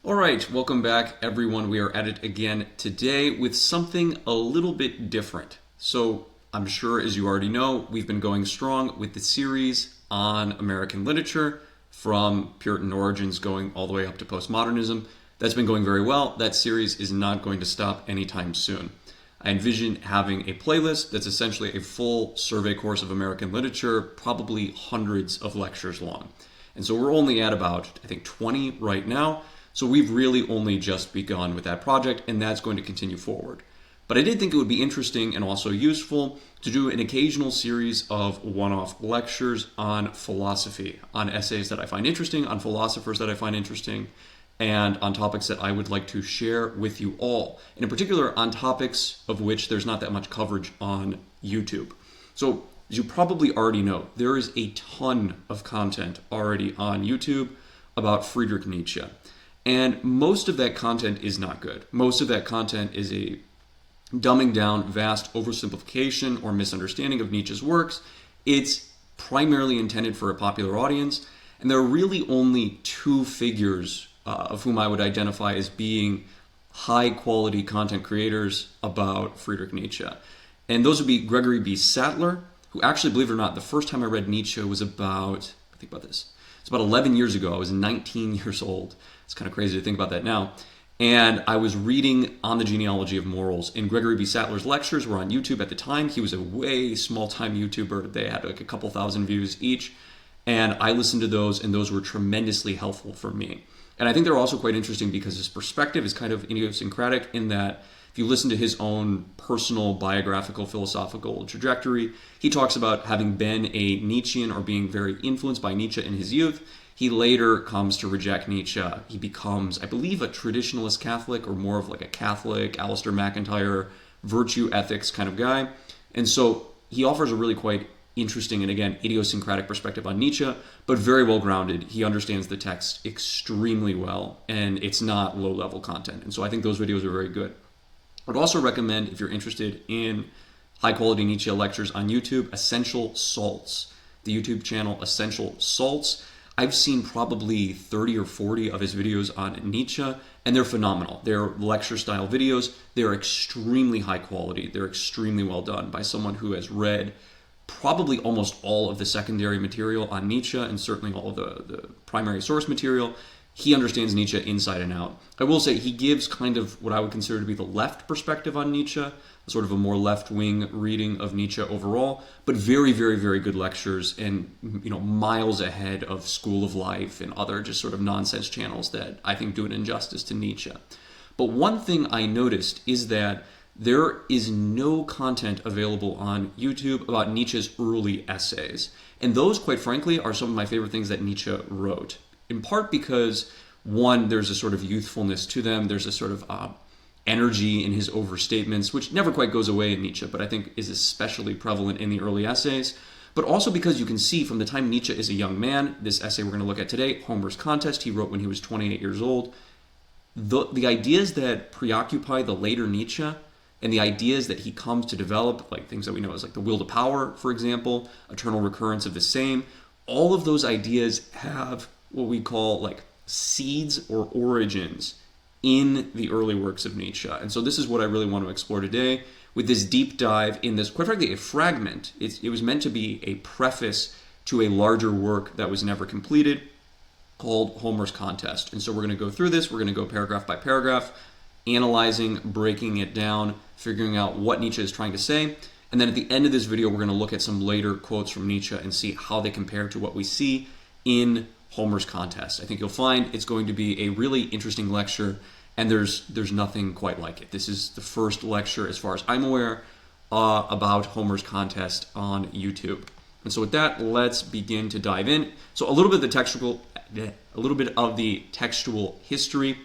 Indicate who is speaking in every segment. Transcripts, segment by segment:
Speaker 1: All right, welcome back, everyone. We are at it again today with something a little bit different. So, I'm sure, as you already know, we've been going strong with the series on American literature from Puritan origins going all the way up to postmodernism. That's been going very well. That series is not going to stop anytime soon. I envision having a playlist that's essentially a full survey course of American literature, probably hundreds of lectures long. And so we're only at about, I think, 20 right now. So we've really only just begun with that project, and that's going to continue forward. But I did think it would be interesting and also useful to do an occasional series of one-off lectures on philosophy, on essays that I find interesting, on philosophers that I find interesting, and on topics that I would like to share with you all. And in particular, on topics of which there's not that much coverage on YouTube. So, as you probably already know, there is a ton of content already on YouTube about Friedrich Nietzsche. And most of that content is not good. Most of that content is a dumbing down, vast oversimplification or misunderstanding of Nietzsche's works. It's primarily intended for a popular audience, and there are really only two figures of whom I would identify as being high-quality content creators about Friedrich Nietzsche. And those would be Gregory B. Sattler, who actually, believe it or not, the first time I read Nietzsche was about, think about this, it's about 11 years ago. I was 19 years old. It's kind of crazy to think about that now. And I was reading On the Genealogy of Morals, and Gregory B. Sattler's lectures were on YouTube at the time. He was a way small-time YouTuber. They had like a couple thousand views each. And I listened to those, and those were tremendously helpful for me. And I think they're also quite interesting because his perspective is kind of idiosyncratic in that if you listen to his own personal biographical philosophical trajectory, he talks about having been a Nietzschean or being very influenced by Nietzsche in his youth. He later comes to reject Nietzsche. He becomes, I believe, a traditionalist Catholic or more of like a Catholic, Alistair McIntyre, virtue ethics kind of guy. And so he offers a really quite interesting and, again, idiosyncratic perspective on Nietzsche, but very well grounded. He understands the text extremely well, and it's not low-level content. And so I think those videos are very good. I would also recommend, if you're interested in high-quality Nietzsche lectures on YouTube, Essential Salts, the YouTube channel Essential Salts. I've seen probably 30 or 40 of his videos on Nietzsche, and they're phenomenal. They're lecture-style videos. They're extremely high quality. They're extremely well done by someone who has read probably almost all of the secondary material on Nietzsche and certainly all of the primary source material. He understands Nietzsche inside and out. I will say he gives kind of what I would consider to be the left perspective on Nietzsche, sort of a more left-wing reading of Nietzsche overall, but very, very, very good lectures and, miles ahead of School of Life and other just sort of nonsense channels that I think do an injustice to Nietzsche. But one thing I noticed is that there is no content available on YouTube about Nietzsche's early essays. And those, quite frankly, are some of my favorite things that Nietzsche wrote. In part because, one, there's a sort of youthfulness to them. There's a sort of energy in his overstatements, which never quite goes away in Nietzsche, but I think is especially prevalent in the early essays. But also because you can see from the time Nietzsche is a young man, this essay we're going to look at today, Homer's Contest, he wrote when he was 28 years old. The ideas that preoccupy the later Nietzsche and the ideas that he comes to develop, like things that we know as like the will to power, for example, eternal recurrence of the same, all of those ideas have what we call like seeds or origins in the early works of Nietzsche. And so this is what I really want to explore today with this deep dive in this, quite frankly, a fragment. It was meant to be a preface to a larger work that was never completed called Homer's Contest. And so we're going to go through this. We're going to go paragraph by paragraph, analyzing, breaking it down, figuring out what Nietzsche is trying to say. And then at the end of this video, we're going to look at some later quotes from Nietzsche and see how they compare to what we see in Homer's Contest. I think you'll find it's going to be a really interesting lecture, and there's nothing quite like it. This is the first lecture, as far as I'm aware, about Homer's Contest on YouTube. And so with that, let's begin to dive in. So a little bit of the textual history.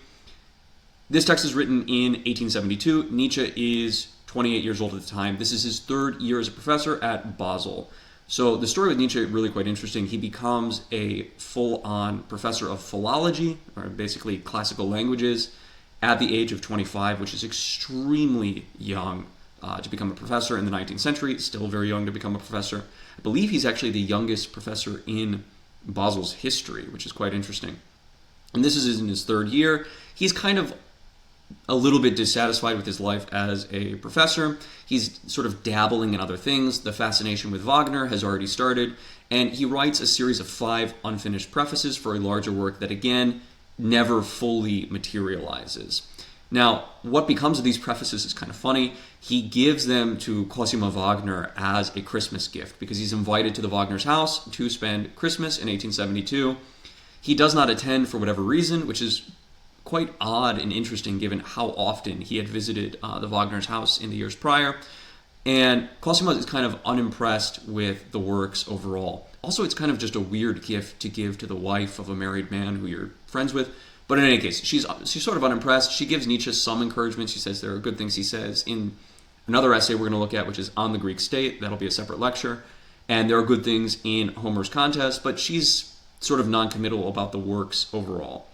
Speaker 1: This text is written in 1872. Nietzsche is 28 years old at the time. This is his third year as a professor at Basel. So the story with Nietzsche is really quite interesting. He becomes a full-on professor of philology, or basically classical languages, at the age of 25, which is extremely young to become a professor in the 19th century, still very young to become a professor. I believe he's actually the youngest professor in Basel's history, which is quite interesting. and this is in his third year. He's kind of a little bit dissatisfied with his life as a professor. He's sort of dabbling in other things. The fascination with Wagner has already started, and he writes a series of 5 unfinished prefaces for a larger work that, again, never fully materializes. Now, what becomes of these prefaces is kind of funny. He gives them to Cosima Wagner as a Christmas gift because he's invited to the Wagner's house to spend Christmas in 1872. He does not attend for whatever reason, which is quite odd and interesting given how often he had visited the Wagner's house in the years prior. And Cosima is kind of unimpressed with the works overall. Also, it's kind of just a weird gift to give to the wife of a married man who you're friends with. But in any case, she's sort of unimpressed. She gives Nietzsche some encouragement. She says there are good things he says in another essay we're going to look at, which is on the Greek state. That'll be a separate lecture. And there are good things in Homer's Contest, but she's sort of non-committal about the works overall.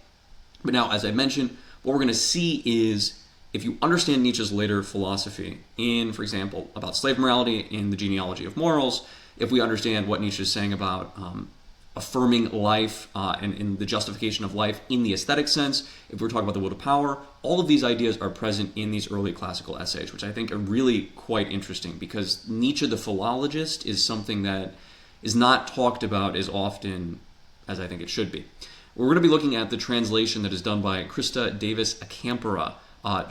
Speaker 1: But now, as I mentioned, what we're going to see is if you understand Nietzsche's later philosophy in, for example, about slave morality in the genealogy of morals, if we understand what Nietzsche is saying about affirming life and in the justification of life in the aesthetic sense, if we're talking about the will to power, all of these ideas are present in these early classical essays, which I think are really quite interesting because Nietzsche the philologist is something that is not talked about as often as I think it should be. We're going to be looking at the translation that is done by Christa Davis Acampora.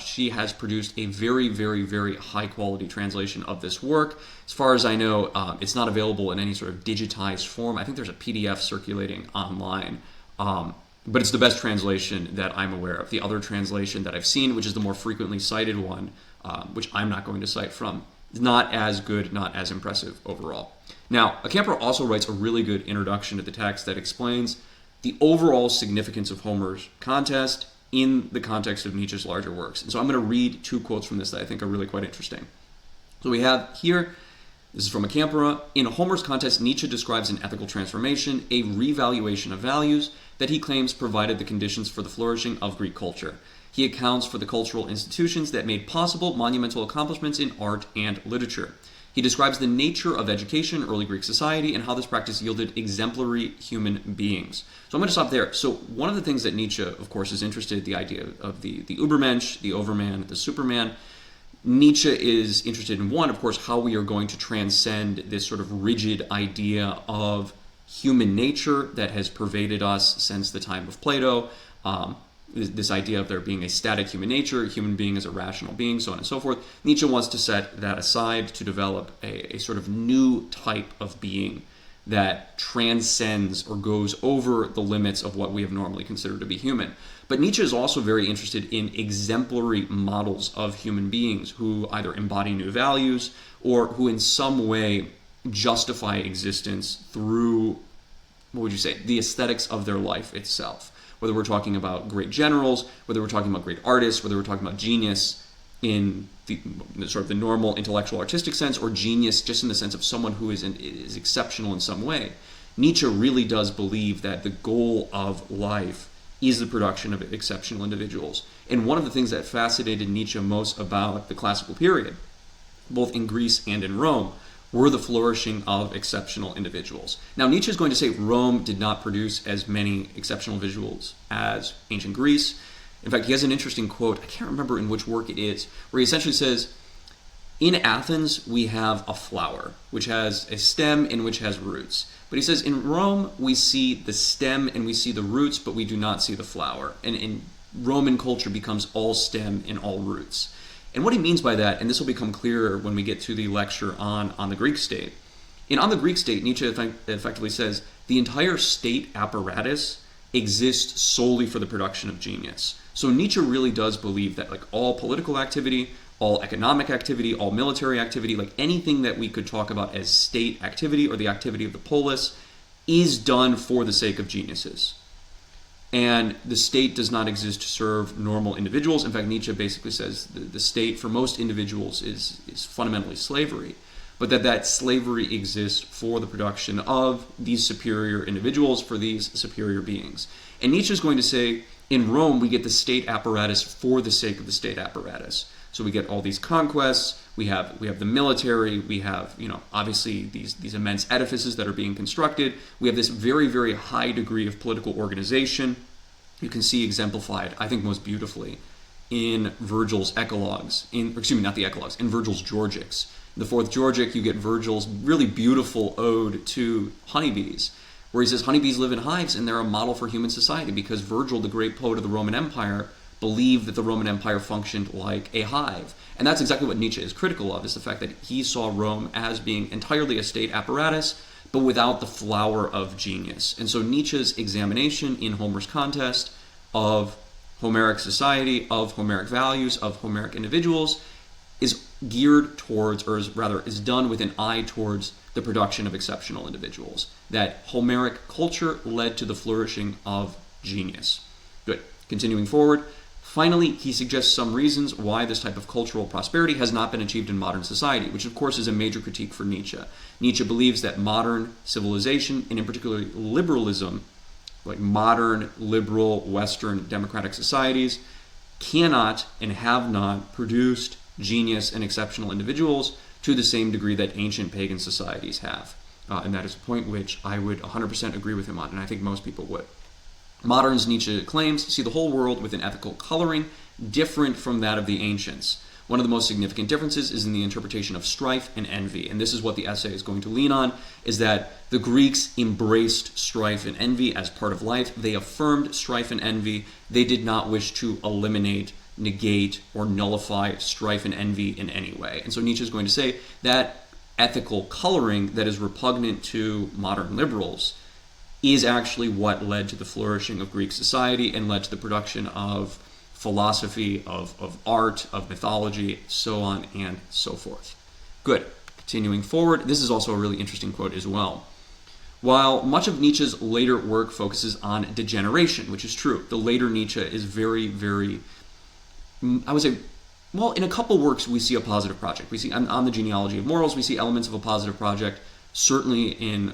Speaker 1: She has produced a very, very, very high-quality translation of this work. As far as I know, it's not available in any sort of digitized form. I think there's a PDF circulating online, but it's the best translation that I'm aware of. The other translation that I've seen, which is the more frequently cited one, which I'm not going to cite from, is not as good, not as impressive overall. Now, Acampora also writes a really good introduction to the text that explains the overall significance of Homer's Contest in the context of Nietzsche's larger works. And so I'm going to read 2 quotes from this that I think are really quite interesting. So we have here, this is from Acampora, in Homer's Contest, Nietzsche describes an ethical transformation, a revaluation of values that he claims provided the conditions for the flourishing of Greek culture. He accounts for the cultural institutions that made possible monumental accomplishments in art and literature. He describes the nature of education, early Greek society, and how this practice yielded exemplary human beings. So I'm going to stop there. So one of the things that Nietzsche, of course, is interested in, the idea of the Übermensch, the Overman, the Superman. Nietzsche is interested in, one, of course, how we are going to transcend this sort of rigid idea of human nature that has pervaded us since the time of Plato. This idea of there being a static human nature, human being as a rational being, so on and so forth. Nietzsche wants to set that aside to develop a sort of new type of being that transcends or goes over the limits of what we have normally considered to be human. But Nietzsche is also very interested in exemplary models of human beings who either embody new values or who in some way justify existence through, what would you say, the aesthetics of their life itself. Whether we're talking about great generals, whether we're talking about great artists, whether we're talking about genius in the sort of the normal intellectual artistic sense, or genius just in the sense of someone who is exceptional in some way. Nietzsche really does believe that the goal of life is the production of exceptional individuals. And one of the things that fascinated Nietzsche most about the classical period, both in Greece and in Rome, were the flourishing of exceptional individuals. Now, Nietzsche is going to say Rome did not produce as many exceptional individuals as ancient Greece. In fact, he has an interesting quote, I can't remember in which work it is, where he essentially says, in Athens, we have a flower, which has a stem and which has roots. But he says, in Rome, we see the stem and we see the roots, but we do not see the flower. And in Roman culture becomes all stem and all roots. And what he means by that, and this will become clearer when we get to the lecture on the Greek state. On the Greek state, Nietzsche effectively says the entire state apparatus exists solely for the production of genius. So Nietzsche really does believe that like all political activity, all economic activity, all military activity, like anything that we could talk about as state activity or the activity of the polis is done for the sake of geniuses. And the state does not exist to serve normal individuals. In fact, Nietzsche basically says the state for most individuals is fundamentally slavery, but that slavery exists for the production of these superior individuals, for these superior beings. And Nietzsche is going to say, in Rome, we get the state apparatus for the sake of the state apparatus. So we get all these conquests, we have the military, we have, obviously these immense edifices that are being constructed. We have this very, very high degree of political organization. you can see exemplified, I think most beautifully, in Virgil's Eclogues, not the Eclogues, in Virgil's Georgics. In the fourth Georgic, you get Virgil's really beautiful ode to honeybees, where he says honeybees live in hives and they're a model for human society because Virgil, the great poet of the Roman Empire, believed that the Roman Empire functioned like a hive. And that's exactly what Nietzsche is critical of, is the fact that he saw Rome as being entirely a state apparatus, but without the flower of genius. And so Nietzsche's examination in Homer's contest of Homeric society, of Homeric values, of Homeric individuals, is geared towards, or is done with an eye towards the production of exceptional individuals. That Homeric culture led to the flourishing of genius. Good. Continuing forward. Finally, he suggests some reasons why this type of cultural prosperity has not been achieved in modern society, which of course is a major critique for Nietzsche. Nietzsche believes that modern civilization, and in particular liberalism, like modern, liberal, Western, democratic societies, cannot and have not produced genius and exceptional individuals to the same degree that ancient pagan societies have. And that is a point which I would 100% agree with him on, and I think most people would. Moderns, Nietzsche claims, see the whole world with an ethical coloring different from that of the ancients. One of the most significant differences is in the interpretation of strife and envy. And this is what the essay is going to lean on, is that the Greeks embraced strife and envy as part of life. They affirmed strife and envy. They did not wish to eliminate, negate, or nullify strife and envy in any way. And so Nietzsche is going to say that ethical coloring that is repugnant to modern liberals is actually what led to the flourishing of Greek society and led to the production of philosophy, of art, of mythology, so on and so forth. Good. Continuing forward, this is also a really interesting quote as well. While much of Nietzsche's later work focuses on degeneration, which is true, the later Nietzsche is very, very, I would say, well, in a couple works we see a positive project. We see on the genealogy of morals, we see elements of a positive project. Certainly in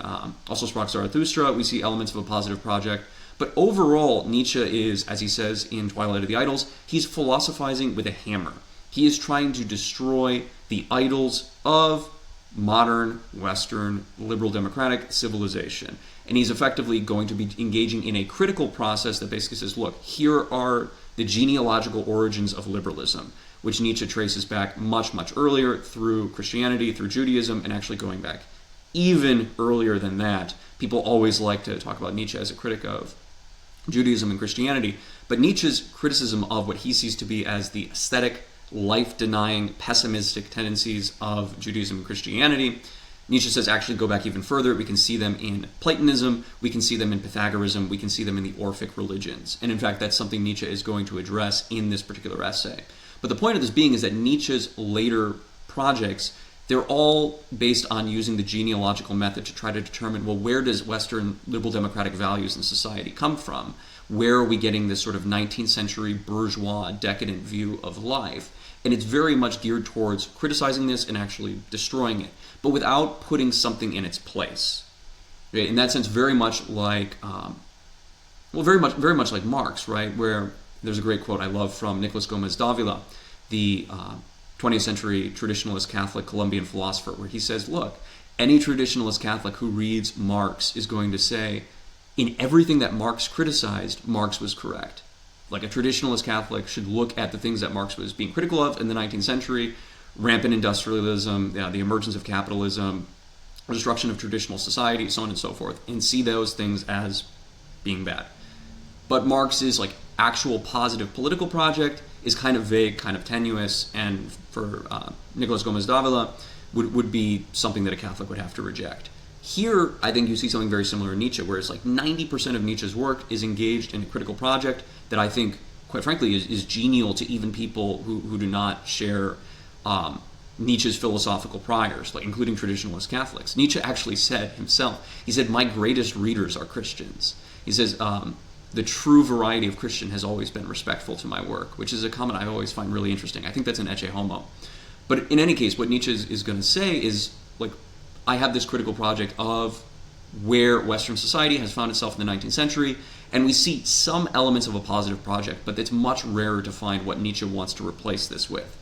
Speaker 1: Also Sprach Zarathustra, we see elements of a positive project. But overall, Nietzsche is, as he says in Twilight of the Idols, he's philosophizing with a hammer. He is trying to destroy the idols of modern, Western, liberal democratic civilization. And he's effectively going to be engaging in a critical process that basically says, look, here are the genealogical origins of liberalism, which Nietzsche traces back much, much earlier through Christianity, through Judaism, and actually going back even earlier than that. People always like to talk about Nietzsche as a critic of Judaism and Christianity, but Nietzsche's criticism of what he sees to be as the aesthetic, life-denying, pessimistic tendencies of Judaism and Christianity, Nietzsche says actually go back even further. We can see them in Platonism, we can see them in Pythagoreanism, we can see them in the Orphic religions. And in fact, that's something Nietzsche is going to address in this particular essay. But the point of this being is that Nietzsche's later projects, they're all based on using the genealogical method to try to determine, well, where does Western liberal democratic values in society come from? Where are we getting this sort of 19th century bourgeois decadent view of life? And it's very much geared towards criticizing this and actually destroying it, but without putting something in its place. Okay? In that sense, very much like, very much like Marx, right? Where there's a great quote I love from Nicolas Gómez Dávila, the 20th century traditionalist Catholic Colombian philosopher, where he says, look, any traditionalist Catholic who reads Marx is going to say, in everything that Marx criticized, Marx was correct. Like a traditionalist Catholic should look at the things that Marx was being critical of in the 19th century, rampant industrialism, the emergence of capitalism, destruction of traditional society, so on and so forth, and see those things as being bad. But Marx's like actual positive political project is kind of vague, kind of tenuous, and for Nicolas Gómez Dávila would be something that a Catholic would have to reject. Here, I think you see something very similar in Nietzsche, where it's like 90% of Nietzsche's work is engaged in a critical project that I think, quite frankly, is genial to even people who do not share Nietzsche's philosophical priors, like including traditionalist Catholics. Nietzsche actually said himself, he said, my greatest readers are Christians. He says, the true variety of Christian has always been respectful to my work, which is a comment I always find really interesting. I think that's an ecce homo. But in any case, what Nietzsche is going to say is, like, I have this critical project of where Western society has found itself in the 19th century, and we see some elements of a positive project, but it's much rarer to find what Nietzsche wants to replace this with.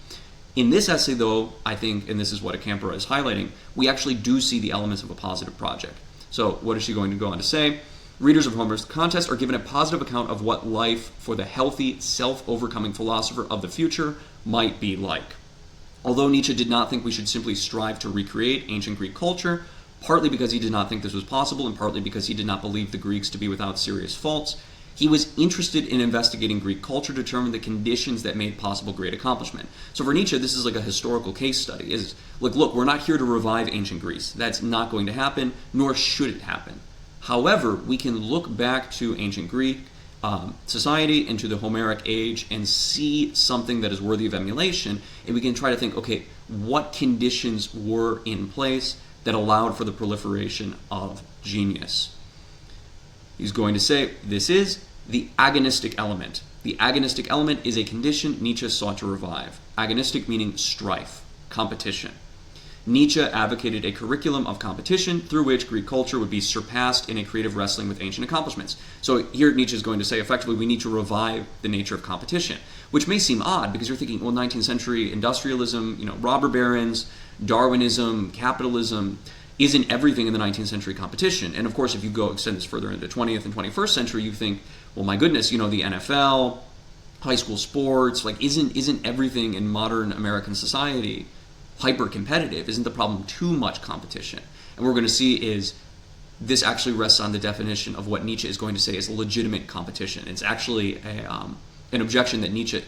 Speaker 1: In this essay, though, I think, and this is what Acampora is highlighting, we actually do see the elements of a positive project. So what is she going to go on to say? Readers of Homer's contest are given a positive account of what life for the healthy, self-overcoming philosopher of the future might be like. Although Nietzsche did not think we should simply strive to recreate ancient Greek culture, partly because he did not think this was possible and partly because he did not believe the Greeks to be without serious faults, he was interested in investigating Greek culture to determine the conditions that made possible great accomplishment. So for Nietzsche, this is like a historical case study. Is look, we're not here to revive ancient Greece. That's not going to happen, nor should it happen. However, we can look back to ancient Greek society and to the Homeric age and see something that is worthy of emulation, and we can try to think, okay, what conditions were in place that allowed for the proliferation of genius? He's going to say this is the agonistic element. The agonistic element is a condition Nietzsche sought to revive. Agonistic meaning strife, competition. Nietzsche advocated a curriculum of competition through which Greek culture would be surpassed in a creative wrestling with ancient accomplishments. So here Nietzsche is going to say, effectively, we need to revive the nature of competition, which may seem odd because you're thinking, well, 19th century industrialism, robber barons, Darwinism, capitalism, isn't everything in the 19th century competition? And of course, if you go extend this further into the 20th and 21st century, you think, well, my goodness, the NFL, high school sports, isn't everything in modern American society hyper-competitive? Isn't the problem too much competition? And what we're going to see is this actually rests on the definition of what Nietzsche is going to say is legitimate competition. It's actually an objection that Nietzsche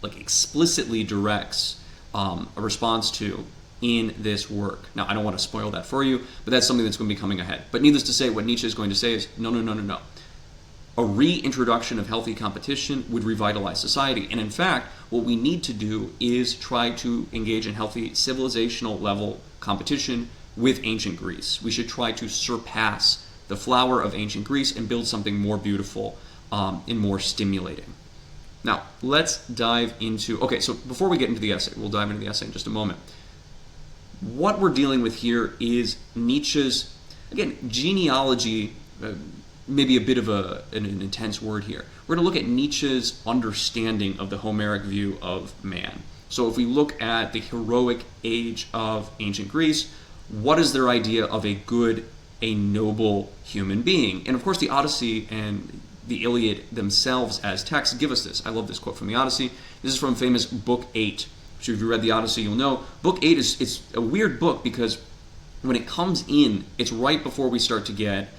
Speaker 1: explicitly directs a response to in this work. Now, I don't want to spoil that for you, but that's something that's going to be coming ahead. But needless to say, what Nietzsche is going to say is, no. A reintroduction of healthy competition would revitalize society. And in fact, what we need to do is try to engage in healthy civilizational level competition with ancient Greece. We should try to surpass the flower of ancient Greece and build something more beautiful and more stimulating. Now, let's dive into... Okay, so before we get into the essay, we'll dive into the essay in just a moment. What we're dealing with here is Nietzsche's, again, genealogy... maybe a bit of an intense word here. We're going to look at Nietzsche's understanding of the Homeric view of man. So if we look at the heroic age of ancient Greece, what is their idea of a good, a noble human being? And of course the Odyssey and the Iliad themselves as texts give us this. I love this quote from the Odyssey. This is from famous Book 8. So if you read the Odyssey, you'll know. Book 8 it's a weird book because when it comes in, it's right before we start to get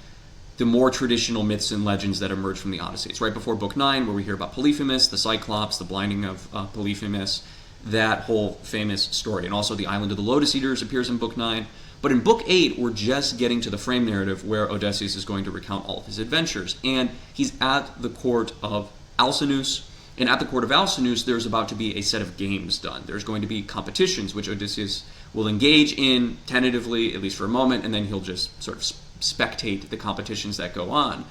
Speaker 1: the more traditional myths and legends that emerge from the Odyssey. It's right before Book 9, where we hear about Polyphemus, the Cyclops, the blinding of Polyphemus, that whole famous story. And also the Island of the Lotus Eaters appears in Book 9. But in Book 8, we're just getting to the frame narrative where Odysseus is going to recount all of his adventures. And he's at the court of Alcinous. And at the court of Alcinous, there's about to be a set of games done. There's going to be competitions, which Odysseus will engage in tentatively, at least for a moment, and then he'll just sort of spectate the competitions that go on.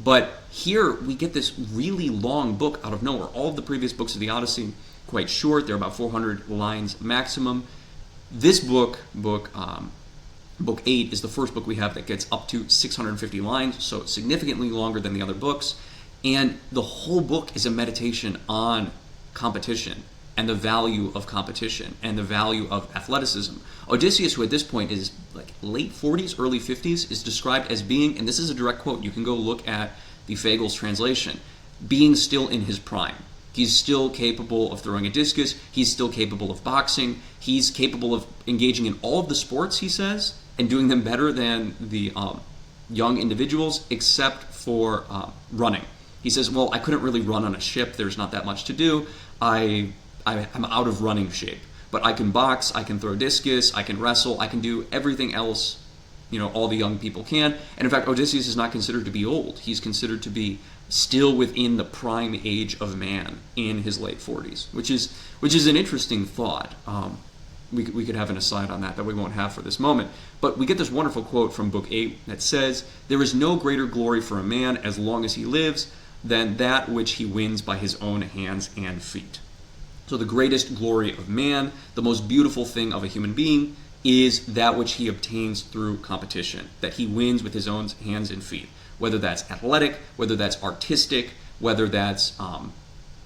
Speaker 1: But here we get this really long book out of nowhere. All of the previous books of the Odyssey, quite short. They're about 400 lines maximum. This book 8, is the first book we have that gets up to 650 lines, so it's significantly longer than the other books. And the whole book is a meditation on competition and the value of competition and the value of athleticism. Odysseus, who at this point is late 40s, early 50s, is described as being, and this is a direct quote, you can go look at the Fagel's translation, being still in his prime. He's still capable of throwing a discus, he's still capable of boxing, he's capable of engaging in all of the sports, he says, and doing them better than the young individuals, except for running. He says, well, I couldn't really run on a ship, there's not that much to do, I'm out of running shape. But I can box, I can throw discus, I can wrestle, I can do everything else, all the young people can. And in fact, Odysseus is not considered to be old. He's considered to be still within the prime age of man in his late 40s, which is an interesting thought. We could have an aside on that we won't have for this moment. But we get this wonderful quote from Book 8 that says, "There is no greater glory for a man as long as he lives than that which he wins by his own hands and feet." So the greatest glory of man, the most beautiful thing of a human being, is that which he obtains through competition, that he wins with his own hands and feet. Whether that's athletic, whether that's artistic, whether that's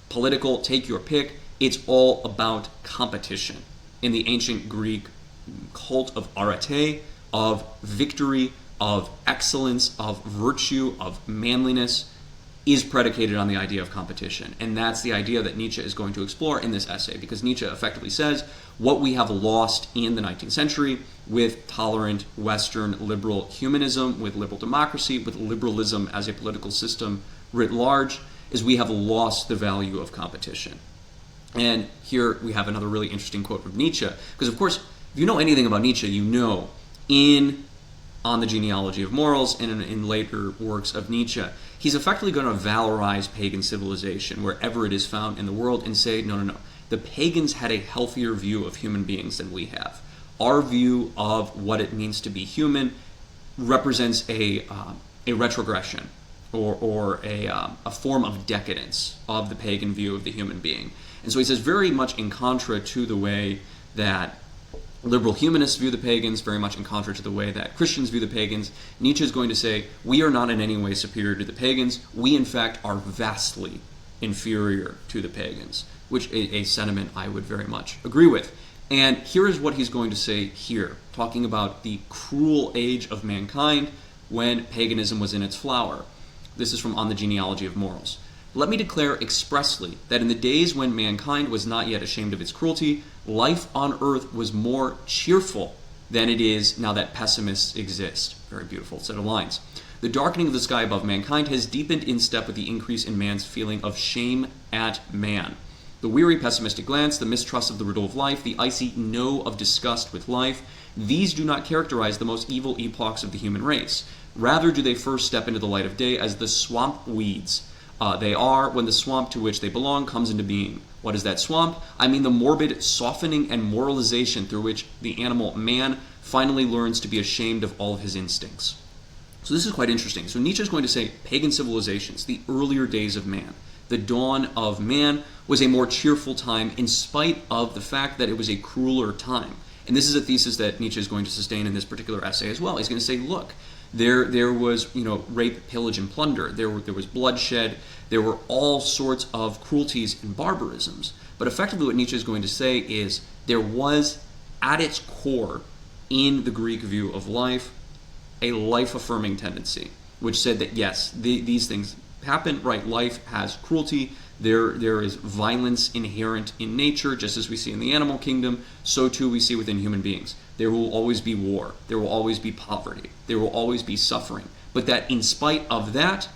Speaker 1: political, take your pick, it's all about competition. In the ancient Greek cult of arete, of victory of excellence, of virtue, of manliness, is predicated on the idea of competition. And that's the idea that Nietzsche is going to explore in this essay, because Nietzsche effectively says what we have lost in the 19th century with tolerant Western liberal humanism, with liberal democracy, with liberalism as a political system writ large, is we have lost the value of competition. And here we have another really interesting quote from Nietzsche, because of course, if you know anything about Nietzsche, you know On the Genealogy of Morals and in later works of Nietzsche, he's effectively going to valorize pagan civilization wherever it is found in the world and say, no. The pagans had a healthier view of human beings than we have. Our view of what it means to be human represents a retrogression or a form of decadence of the pagan view of the human being. And so he says, very much in contra to the way that liberal humanists view the pagans, very much in contra to the way that Christians view the pagans, Nietzsche is going to say, we are not in any way superior to the pagans. We, in fact, are vastly inferior to the pagans, which a sentiment I would very much agree with. And here is what he's going to say here, talking about the cruel age of mankind when paganism was in its flower. This is from On the Genealogy of Morals. Let me declare expressly that in the days when mankind was not yet ashamed of its cruelty, life on earth was more cheerful than it is now that pessimists exist. Very beautiful set of lines. The darkening of the sky above mankind has deepened in step with the increase in man's feeling of shame at man. The weary pessimistic glance, the mistrust of the riddle of life, the icy no of disgust with life, these do not characterize the most evil epochs of the human race. Rather do they first step into the light of day as the swamp weeds. They are when the swamp to which they belong comes into being. What is that swamp? I mean the morbid softening and moralization through which the animal man finally learns to be ashamed of all of his instincts. So this is quite interesting. So Nietzsche is going to say pagan civilizations, the earlier days of man, the dawn of man, was a more cheerful time in spite of the fact that it was a crueler time. And this is a thesis that Nietzsche is going to sustain in this particular essay as well. He's going to say, look, there was, rape, pillage, and plunder. There was bloodshed. There were all sorts of cruelties and barbarisms. But effectively what Nietzsche is going to say is there was, at its core, in the Greek view of life, a life-affirming tendency, which said that, yes, these things happen, right? Life has cruelty. There is violence inherent in nature, just as we see in the animal kingdom, so too we see within human beings. There will always be war. There will always be poverty. There will always be suffering. But that in spite of that,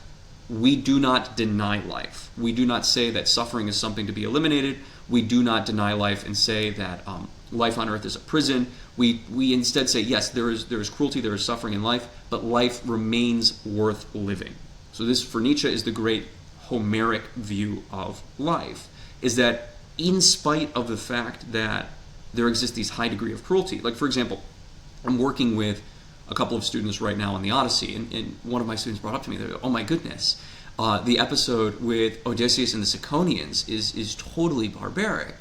Speaker 1: we do not deny life. We do not say that suffering is something to be eliminated. We do not deny life and say that life on earth is a prison. We instead say, yes, there is cruelty, there is suffering in life, but life remains worth living. So this, for Nietzsche, is the great Homeric view of life, is that in spite of the fact that there exists these high degree of cruelty, like for example, I'm working with a couple of students right now on the Odyssey, and one of my students brought up to me, they're like, oh my goodness, the episode with Odysseus and the Ciconians is totally barbaric,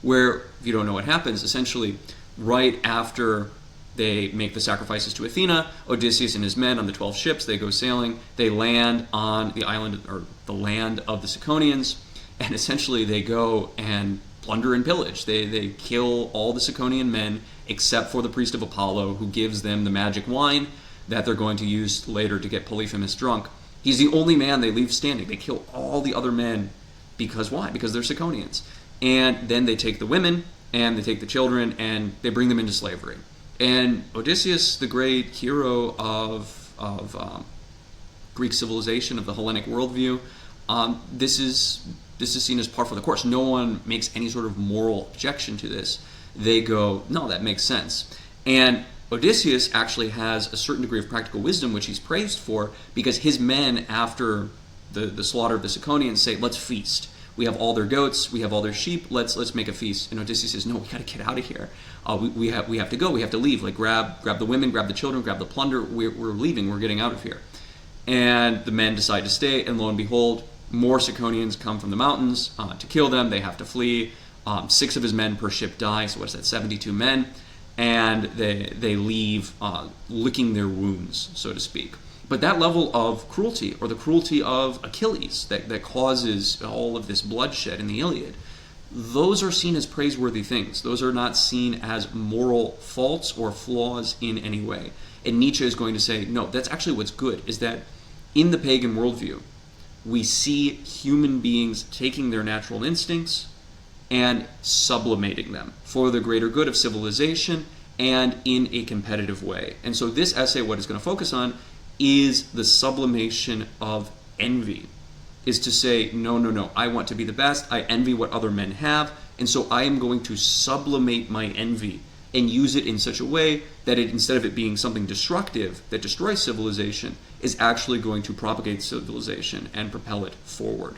Speaker 1: where, if you don't know what happens, essentially right after they make the sacrifices to Athena, Odysseus and his men on the 12 ships, they go sailing, they land on the island, or the land of the Ciconians, and essentially they go and plunder and pillage. They kill all the Ciconian men except for the priest of Apollo, who gives them the magic wine that they're going to use later to get Polyphemus drunk. He's the only man they leave standing. They kill all the other men because why? Because they're Ciconians. And then they take the women and they take the children and they bring them into slavery. And Odysseus, the great hero of Greek civilization, of the Hellenic worldview, this is seen as par for the course. No one makes any sort of moral objection to this. They go, no, that makes sense. And Odysseus actually has a certain degree of practical wisdom, which he's praised for, because his men, after the slaughter of the Ciconians, say, let's feast. We have all their goats, we have all their sheep, let's make a feast. And Odysseus says, no, we got to get out of here. We have to go, we have to leave. Like grab the women, grab the children, grab the plunder. We're leaving, we're getting out of here. And the men decide to stay, and lo and behold, more Ciconians come from the mountains to kill them. They have to flee. 6 of his men per ship die, so what's that, 72 men? And they leave licking their wounds, so to speak. But that level of cruelty, or the cruelty of Achilles that causes all of this bloodshed in the Iliad, those are seen as praiseworthy things. Those are not seen as moral faults or flaws in any way. And Nietzsche is going to say, no, that's actually what's good, is that in the pagan worldview, we see human beings taking their natural instincts and sublimating them for the greater good of civilization and in a competitive way. And so this essay, what it's going to focus on is the sublimation of envy, is to say, no, I want to be the best, I envy what other men have, and so I am going to sublimate my envy and use it in such a way that it, instead of it being something destructive that destroys civilization, is actually going to propagate civilization and propel it forward.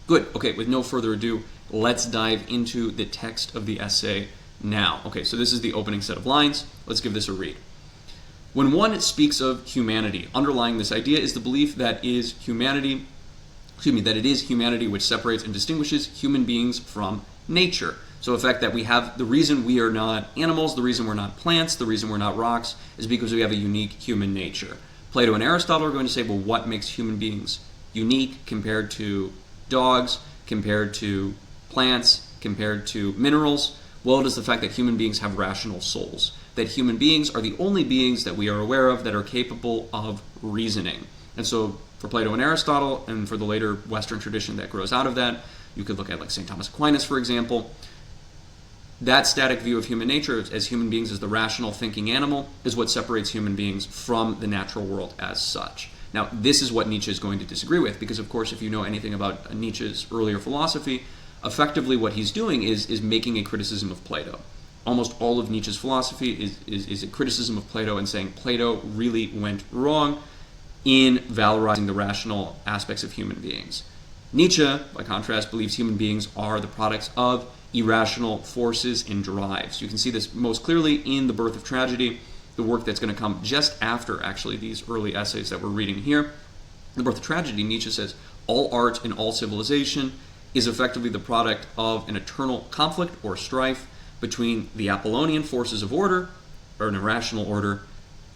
Speaker 1: Good. Okay, with no further ado, let's dive into the text of the essay now. Okay, so this is the opening set of lines. Let's give this a read. When one speaks of humanity, underlying this idea is the belief that it is humanity which separates and distinguishes human beings from nature. So the fact that we have, the reason we are not animals, the reason we're not plants, the reason we're not rocks, is because we have a unique human nature. Plato and Aristotle are going to say, well, what makes human beings unique compared to dogs, compared to plants, compared to minerals? Well, it is the fact that human beings have rational souls, that human beings are the only beings that we are aware of that are capable of reasoning. And so for Plato and Aristotle, and for the later Western tradition that grows out of that, you could look at like St. Thomas Aquinas, for example. That static view of human nature as human beings as the rational thinking animal is what separates human beings from the natural world as such. Now, this is what Nietzsche is going to disagree with, because of course, if you know anything about Nietzsche's earlier philosophy, effectively what he's doing is making a criticism of Plato. Almost all of Nietzsche's philosophy is a criticism of Plato and saying Plato really went wrong in valorizing the rational aspects of human beings. Nietzsche, by contrast, believes human beings are the products of irrational forces and drives. You can see this most clearly in The Birth of Tragedy, the work that's going to come just after, actually, these early essays that we're reading here. The Birth of Tragedy, Nietzsche says, all art and all civilization is effectively the product of an eternal conflict or strife between the Apollonian forces of order, or an irrational order,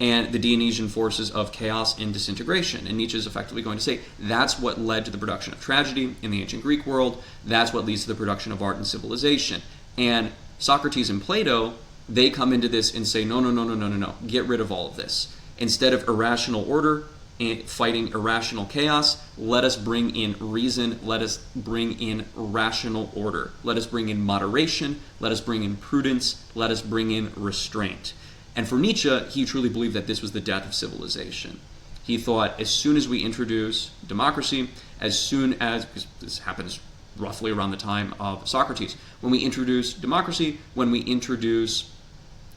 Speaker 1: and the Dionysian forces of chaos and disintegration. And Nietzsche is effectively going to say that's what led to the production of tragedy in the ancient Greek world. That's what leads to the production of art and civilization. And Socrates and Plato, they come into this and say, no, get rid of all of this. Instead of irrational order and fighting irrational chaos, let us bring in reason, let us bring in rational order. Let us bring in moderation, let us bring in prudence, let us bring in restraint. And for Nietzsche, he truly believed that this was the death of civilization. He thought as soon as we introduce democracy, as soon as, because this happens roughly around the time of Socrates, when we introduce democracy, when we introduce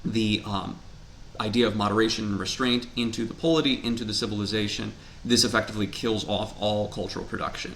Speaker 1: the idea of moderation and restraint into the polity, into the civilization, this effectively kills off all cultural production.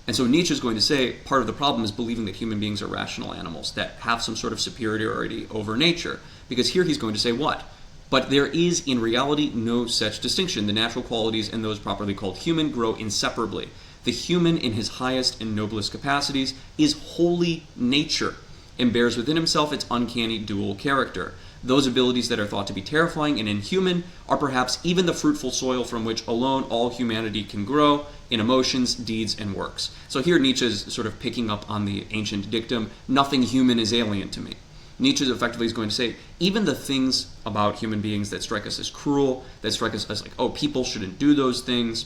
Speaker 1: And so Nietzsche is going to say part of the problem is believing that human beings are rational animals that have some sort of superiority over nature. Because here he's going to say what? But there is in reality no such distinction. The natural qualities and those properly called human grow inseparably. The human in his highest and noblest capacities is wholly nature and bears within himself its uncanny dual character. Those abilities that are thought to be terrifying and inhuman are perhaps even the fruitful soil from which alone all humanity can grow in emotions, deeds, and works. So here Nietzsche is sort of picking up on the ancient dictum, nothing human is alien to me. Nietzsche effectively is going to say, even the things about human beings that strike us as cruel, that strike us as like, oh, people shouldn't do those things,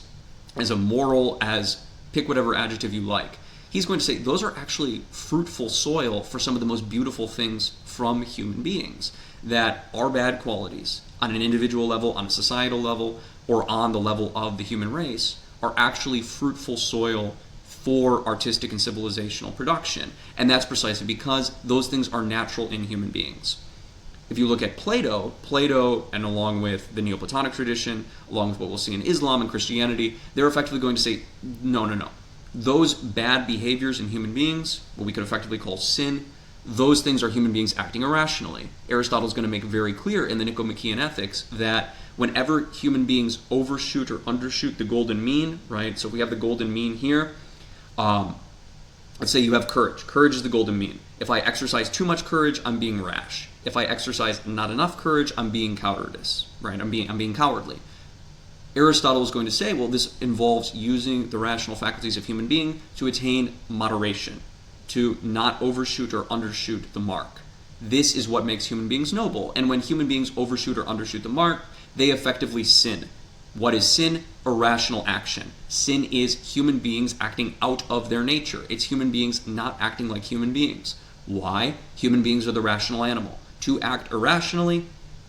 Speaker 1: as immoral, as pick whatever adjective you like. He's going to say those are actually fruitful soil for some of the most beautiful things from human beings that are bad qualities on an individual level, on a societal level, or on the level of the human race are actually fruitful soil for artistic and civilizational production. And that's precisely because those things are natural in human beings. If you look at Plato, and along with the Neoplatonic tradition, along with what we'll see in Islam and Christianity, they're effectively going to say, no. Those bad behaviors in human beings, what we could effectively call sin, those things are human beings acting irrationally. Aristotle's going to make very clear in the Nicomachean Ethics that whenever human beings overshoot or undershoot the golden mean, right? So if we have the golden mean here, let's say you have courage. Courage is the golden mean. If I exercise too much courage, I'm being rash. If I exercise not enough courage, I'm being cowardice, right? I'm being cowardly. Aristotle is going to say, well, this involves using the rational faculties of human being to attain moderation, to not overshoot or undershoot the mark. This is what makes human beings noble. And when human beings overshoot or undershoot the mark, they effectively sin. What is sin? Irrational action. Sin is human beings acting out of their nature. It's human beings not acting like human beings. Why? Human beings are the rational animal. To act irrationally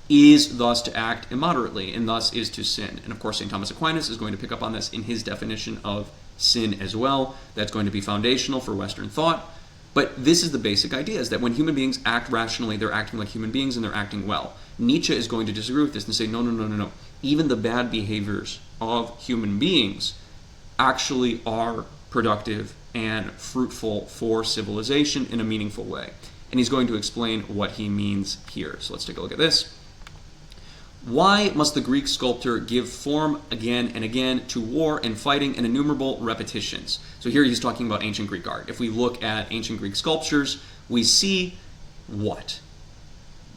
Speaker 1: is thus to act immoderately, and thus is to sin. And of course, St. Thomas Aquinas is going to pick up on this in his definition of sin as well. That's going to be foundational for Western thought. But this is the basic idea, is that when human beings act rationally, they're acting like human beings and they're acting well. Nietzsche is going to disagree with this and say, no. Even the bad behaviors of human beings actually are productive and fruitful for civilization in a meaningful way. And he's going to explain what he means here. So let's take a look at this. Why must the Greek sculptor give form again and again to war and fighting and innumerable repetitions? So here he's talking about ancient Greek art. If we look at ancient Greek sculptures, we see what?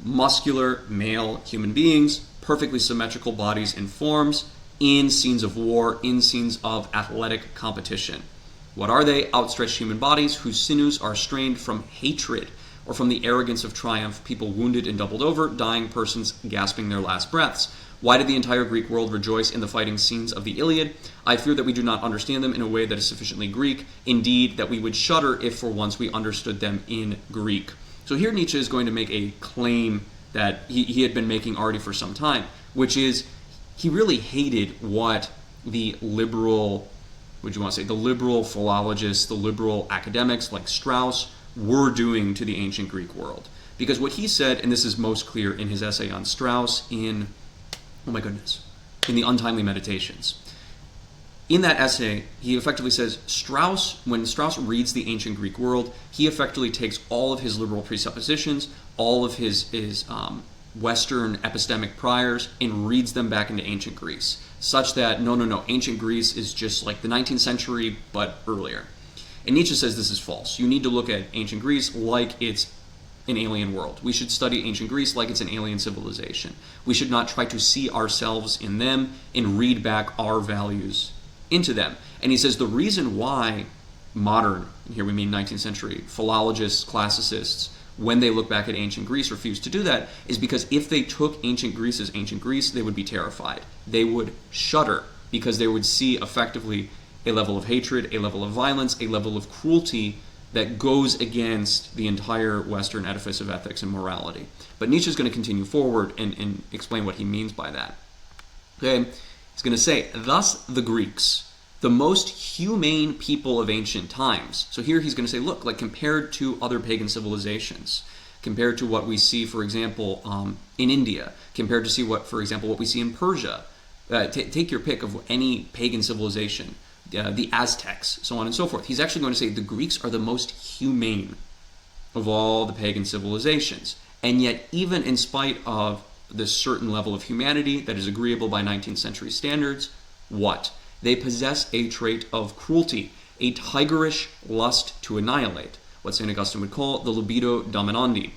Speaker 1: Muscular male human beings, perfectly symmetrical bodies and forms, in scenes of war, in scenes of athletic competition. What are they? Outstretched human bodies whose sinews are strained from hatred or from the arrogance of triumph, people wounded and doubled over, dying persons gasping their last breaths. Why did the entire Greek world rejoice in the fighting scenes of the Iliad? I fear that we do not understand them in a way that is sufficiently Greek. Indeed, that we would shudder if for once we understood them in Greek. So here Nietzsche is going to make a claim that he had been making already for some time, which is he really hated what the liberal, the liberal philologists, the liberal academics like Strauss were doing to the ancient Greek world. Because what he said, and this is most clear in his essay on Strauss in the Untimely Meditations. In that essay, he effectively says when Strauss reads the ancient Greek world, he effectively takes all of his liberal presuppositions, all of his Western epistemic priors, and reads them back into ancient Greece, such that, no, ancient Greece is just like the 19th century, but earlier. And Nietzsche says this is false. You need to look at ancient Greece like it's an alien world. We should study ancient Greece like it's an alien civilization. We should not try to see ourselves in them and read back our values into them. And he says the reason why modern, here we mean 19th century, philologists, classicists, when they look back at ancient Greece, refuse to do that is because if they took ancient Greece as ancient Greece, they would be terrified. They would shudder because they would see effectively a level of hatred, a level of violence, a level of cruelty that goes against the entire Western edifice of ethics and morality. But Nietzsche is going to continue forward and explain what he means by that. Okay, he's going to say, thus the Greeks, the most humane people of ancient times. So here he's going to say, look, like compared to other pagan civilizations, compared to what we see, for example, in India, compared to see what we see in Persia. Take your pick of any pagan civilization. The Aztecs, so on and so forth. He's actually going to say the Greeks are the most humane of all the pagan civilizations. And yet, even in spite of this certain level of humanity that is agreeable by 19th century standards, what? They possess a trait of cruelty, a tigerish lust to annihilate, what St. Augustine would call the libido dominandi,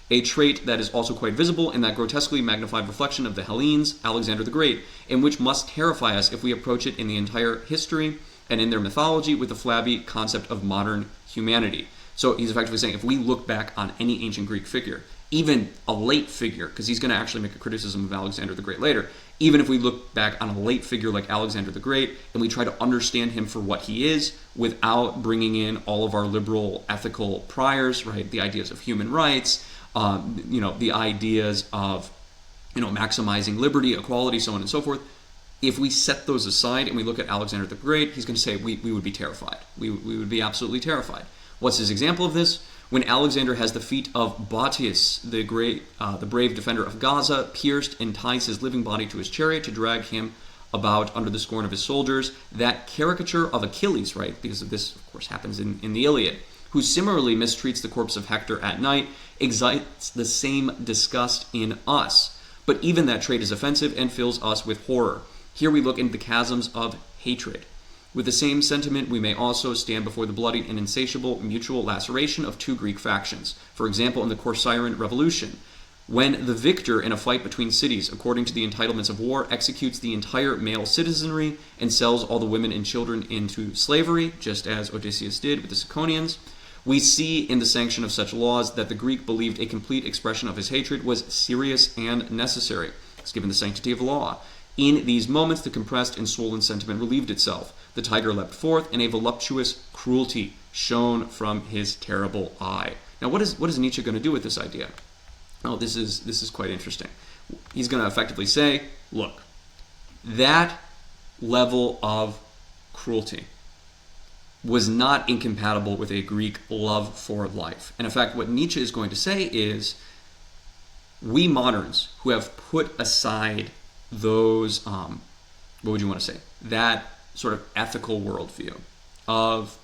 Speaker 1: a trait that is also quite visible in that grotesquely magnified reflection of the Hellenes, Alexander the Great, and which must terrify us if we approach it in the entire history and in their mythology with the flabby concept of modern humanity. So he's effectively saying if we look back on any ancient Greek figure, even a late figure, because he's going to actually make a criticism of Alexander the Great later, even if we look back on a late figure like Alexander the Great and we try to understand him for what he is without bringing in all of our liberal ethical priors, right? The ideas of human rights, the ideas of maximizing liberty, equality, so on and so forth. If we set those aside and we look at Alexander the Great, he's going to say we would be terrified. We would be absolutely terrified. What's his example of this? When Alexander has the feet of Batius, the brave defender of Gaza, pierced and ties his living body to his chariot to drag him about under the scorn of his soldiers. That caricature of Achilles, right? Because of this, of course, happens in the Iliad, who similarly mistreats the corpse of Hector at night, excites the same disgust in us. But even that trait is offensive and fills us with horror. Here we look into the chasms of hatred. With the same sentiment, we may also stand before the bloody and insatiable mutual laceration of two Greek factions. For example, in the Corcyraean Revolution, when the victor in a fight between cities, according to the entitlements of war, executes the entire male citizenry and sells all the women and children into slavery, just as Odysseus did with the Ciconians, we see in the sanction of such laws that the Greek believed a complete expression of his hatred was serious and necessary. is given the sanctity of law. In these moments, the compressed and swollen sentiment relieved itself. The tiger leapt forth, and a voluptuous cruelty shone from his terrible eye. Now, what is Nietzsche going to do with this idea? Oh, this is quite interesting. He's going to effectively say, look, that level of cruelty was not incompatible with a Greek love for life. And in fact, what Nietzsche is going to say is, we moderns who have put aside those, what would you want to say, that sort of ethical worldview of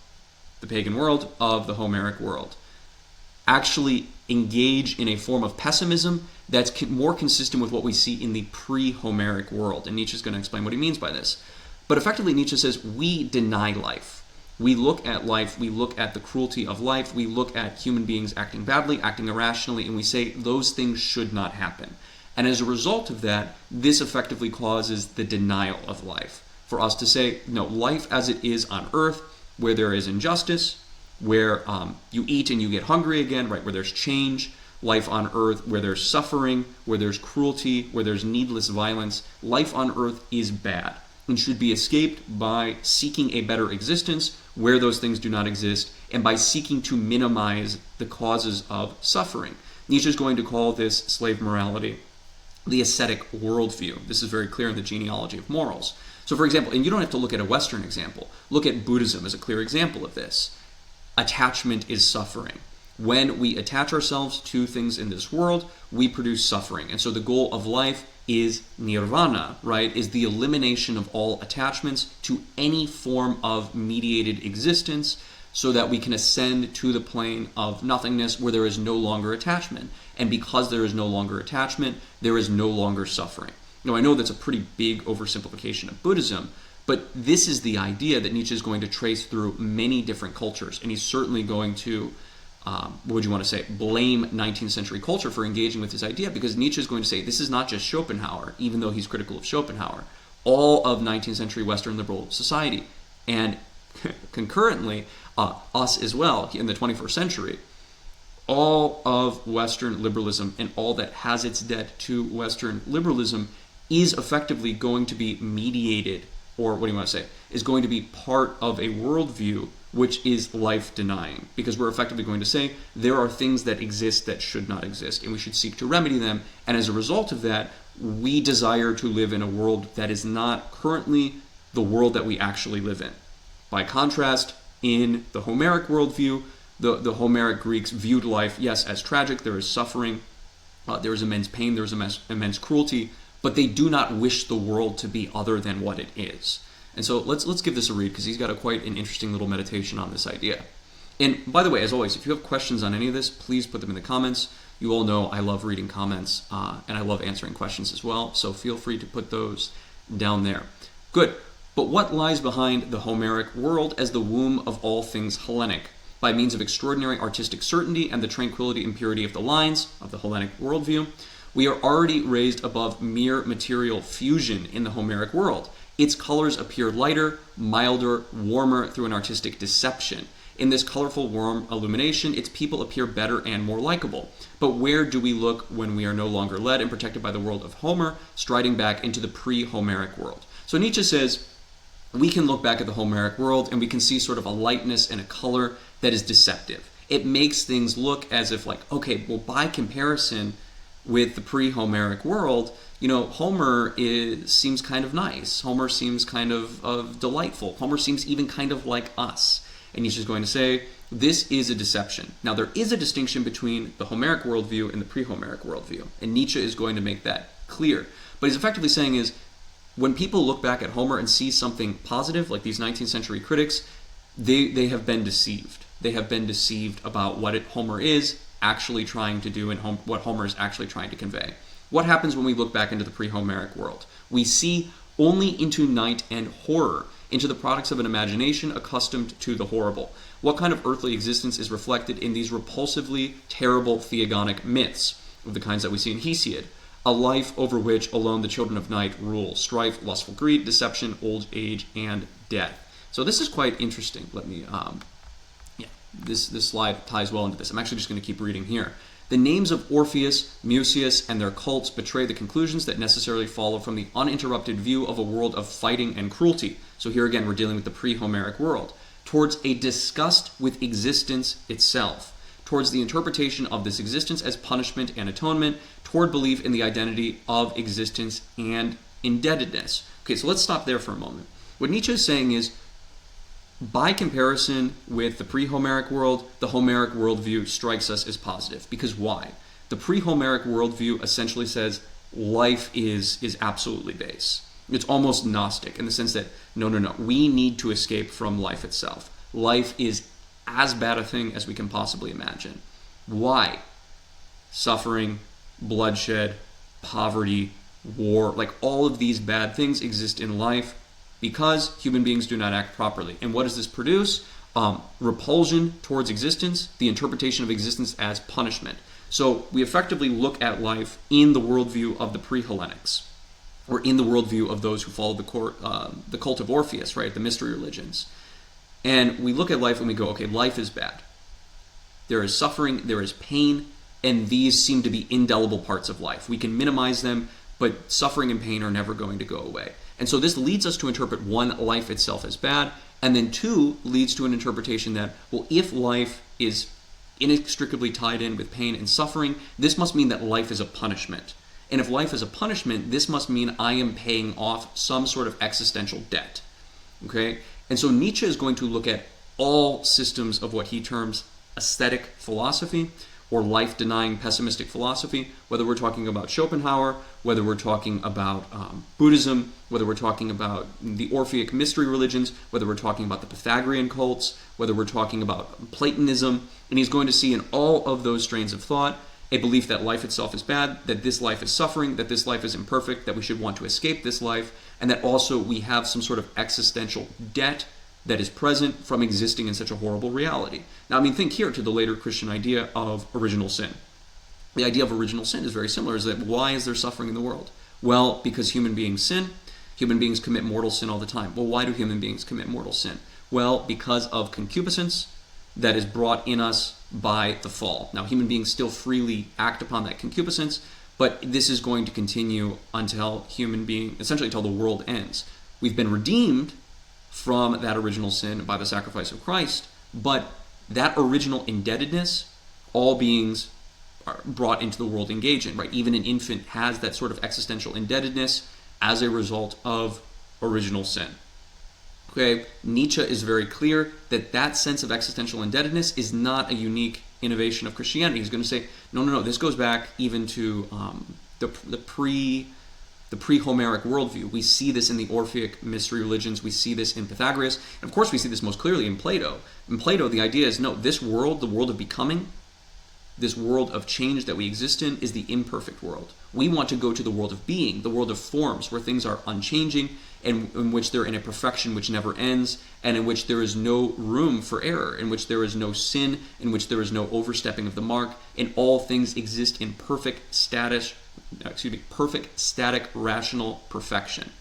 Speaker 1: the pagan world, of the Homeric world, actually engage in a form of pessimism that's more consistent with what we see in the pre-Homeric world. And Nietzsche's going to explain what he means by this. But effectively, Nietzsche says we deny life. We look at life, we look at the cruelty of life, we look at human beings acting badly, acting irrationally, and we say those things should not happen. And as a result of that, this effectively causes the denial of life. For us to say, no, life as it is on earth, where there is injustice, where you eat and you get hungry again, right? Where there's change, life on earth, where there's suffering, where there's cruelty, where there's needless violence, life on earth is bad and should be escaped by seeking a better existence where those things do not exist, and by seeking to minimize the causes of suffering. Nietzsche is going to call this slave morality the ascetic worldview. This is very clear in the genealogy of morals. So for example, and you don't have to look at a Western example, look at Buddhism as a clear example of this. Attachment is suffering. When we attach ourselves to things in this world, we produce suffering. And so the goal of life is nirvana, right? Is the elimination of all attachments to any form of mediated existence so that we can ascend to the plane of nothingness where there is no longer attachment. And because there is no longer attachment, there is no longer suffering. Now, I know that's a pretty big oversimplification of Buddhism, but this is the idea that Nietzsche is going to trace through many different cultures. And he's certainly going to what would you want to say, blame 19th century culture for engaging with this idea, because Nietzsche is going to say this is not just Schopenhauer, even though he's critical of Schopenhauer, all of 19th century Western liberal society, and concurrently us as well in the 21st century, all of Western liberalism and all that has its debt to Western liberalism is effectively going to be mediated, or what do you want to say, is going to be part of a worldview which is life-denying, because we're effectively going to say there are things that exist that should not exist, and we should seek to remedy them, and as a result of that, we desire to live in a world that is not currently the world that we actually live in. By contrast, in the Homeric worldview, the Homeric Greeks viewed life, yes, as tragic, there is suffering, there is immense pain, there is immense cruelty, but they do not wish the world to be other than what it is. And so let's give this a read, because he's got quite an interesting little meditation on this idea. And by the way, as always, if you have questions on any of this, please put them in the comments. You all know I love reading comments, and I love answering questions as well, so feel free to put those down there. Good. But what lies behind the Homeric world as the womb of all things Hellenic? By means of extraordinary artistic certainty and the tranquility and purity of the lines of the Hellenic worldview, we are already raised above mere material fusion in the Homeric world. Its colors appear lighter, milder, warmer through an artistic deception. In this colorful, warm illumination, its people appear better and more likable. But where do we look when we are no longer led and protected by the world of Homer, striding back into the pre-Homeric world? So Nietzsche says we can look back at the Homeric world and we can see sort of a lightness and a color that is deceptive. It makes things look as if like, okay, well, by comparison with the pre-Homeric world, you know, Homer seems kind of nice. Homer seems kind of delightful. Homer seems even kind of like us. And Nietzsche's going to say, this is a deception. Now, there is a distinction between the Homeric worldview and the pre-Homeric worldview. And Nietzsche is going to make that clear. But he's effectively saying is, when people look back at Homer and see something positive, like these 19th century critics, they have been deceived. They have been deceived about what Homer is actually trying to do and what Homer is actually trying to convey. What happens when we look back into the pre-Homeric world? We see only into night and horror, into the products of an imagination accustomed to the horrible. What kind of earthly existence is reflected in these repulsively terrible theogonic myths of the kinds that we see in Hesiod? A life over which alone the children of night rule, strife, lustful greed, deception, old age, and death. So this is quite interesting. Let me, this slide ties well into this. I'm actually just going to keep reading here. The names of Orpheus, Mucius, and their cults betray the conclusions that necessarily follow from the uninterrupted view of a world of fighting and cruelty. So here again, we're dealing with the pre-Homeric world, towards a disgust with existence itself, towards the interpretation of this existence as punishment and atonement, toward belief in the identity of existence and indebtedness. Okay, so let's stop there for a moment. What Nietzsche is saying is, by comparison with the pre-Homeric world, the Homeric worldview strikes us as positive. Because why? The pre-Homeric worldview essentially says life is absolutely base. It's almost Gnostic in the sense that, no, we need to escape from life itself. Life is as bad a thing as we can possibly imagine. Why? Suffering, bloodshed, poverty, war, like all of these bad things exist in life because human beings do not act properly. And what does this produce? Repulsion towards existence, the interpretation of existence as punishment. So we effectively look at life in the worldview of the pre-Hellenics, or in the worldview of those who follow the cult of Orpheus, right, the mystery religions. And we look at life and we go, okay, life is bad. There is suffering, there is pain, and these seem to be indelible parts of life. We can minimize them, but suffering and pain are never going to go away. And so this leads us to interpret, one, life itself as bad, and then two, leads to an interpretation that, well, if life is inextricably tied in with pain and suffering, this must mean that life is a punishment. And if life is a punishment, this must mean I am paying off some sort of existential debt. Okay? And so Nietzsche is going to look at all systems of what he terms aesthetic philosophy, or life-denying pessimistic philosophy, whether we're talking about Schopenhauer, whether we're talking about Buddhism, whether we're talking about the Orphic mystery religions, whether we're talking about the Pythagorean cults, whether we're talking about Platonism, and he's going to see in all of those strains of thought a belief that life itself is bad, that this life is suffering, that this life is imperfect, that we should want to escape this life, and that also we have some sort of existential debt that is present from existing in such a horrible reality. Now, I mean, think here to the later Christian idea of original sin. The idea of original sin is very similar, is that why is there suffering in the world? Well, because human beings sin. Human beings commit mortal sin all the time. Well, why do human beings commit mortal sin? Well, because of concupiscence that is brought in us by the fall. Now, human beings still freely act upon that concupiscence, but this is going to continue until essentially until the world ends. We've been redeemed from that original sin by the sacrifice of Christ, but that original indebtedness, all beings are brought into the world engage in, right? Even an infant has that sort of existential indebtedness as a result of original sin. Okay, Nietzsche is very clear that that sense of existential indebtedness is not a unique innovation of Christianity. He's going to say, no, this goes back even to the pre-Homeric worldview. We see this in the Orphic mystery religions. We see this in Pythagoras. And of course, we see this most clearly in Plato. In Plato, the idea is, no, this world, the world of becoming, this world of change that we exist in, is the imperfect world. We want to go to the world of being, the world of forms, where things are unchanging, and in which they're in a perfection which never ends, and in which there is no room for error, in which there is no sin, in which there is no overstepping of the mark, and all things exist in perfect static, rational perfection.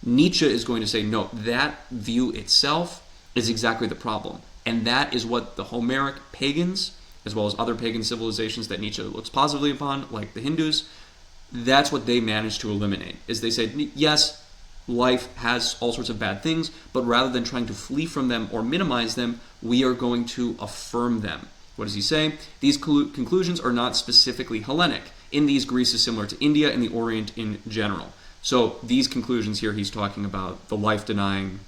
Speaker 1: Nietzsche is going to say, no, that view itself is exactly the problem. And that is what the Homeric pagans, as well as other pagan civilizations that Nietzsche looks positively upon, like the Hindus, that's what they managed to eliminate. Is they said, yes, life has all sorts of bad things, but rather than trying to flee from them or minimize them, we are going to affirm them. What does he say? These conclusions are not specifically Hellenic. In these, Greece is similar to India and the Orient in general. So these conclusions here, he's talking about the life-denying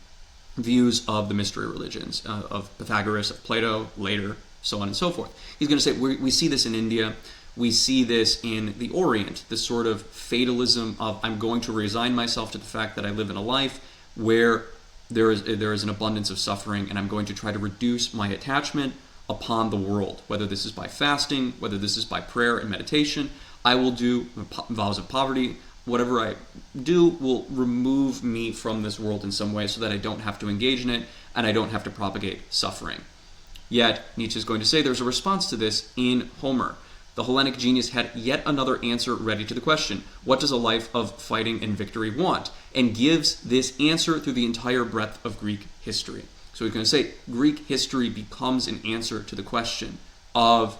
Speaker 1: views of the mystery religions, of Pythagoras, of Plato, later, so on and so forth. He's going to say, we see this in India, we see this in the Orient, this sort of fatalism of, I'm going to resign myself to the fact that I live in a life where there is an abundance of suffering, and I'm going to try to reduce my attachment upon the world, whether this is by fasting, whether this is by prayer and meditation. I will do vows of poverty. Whatever I do will remove me from this world in some way so that I don't have to engage in it and I don't have to propagate suffering. Yet, Nietzsche is going to say there's a response to this in Homer. The Hellenic genius had yet another answer ready to the question, what does a life of fighting and victory want? And gives this answer through the entire breadth of Greek history. So he's going to say Greek history becomes an answer to the question of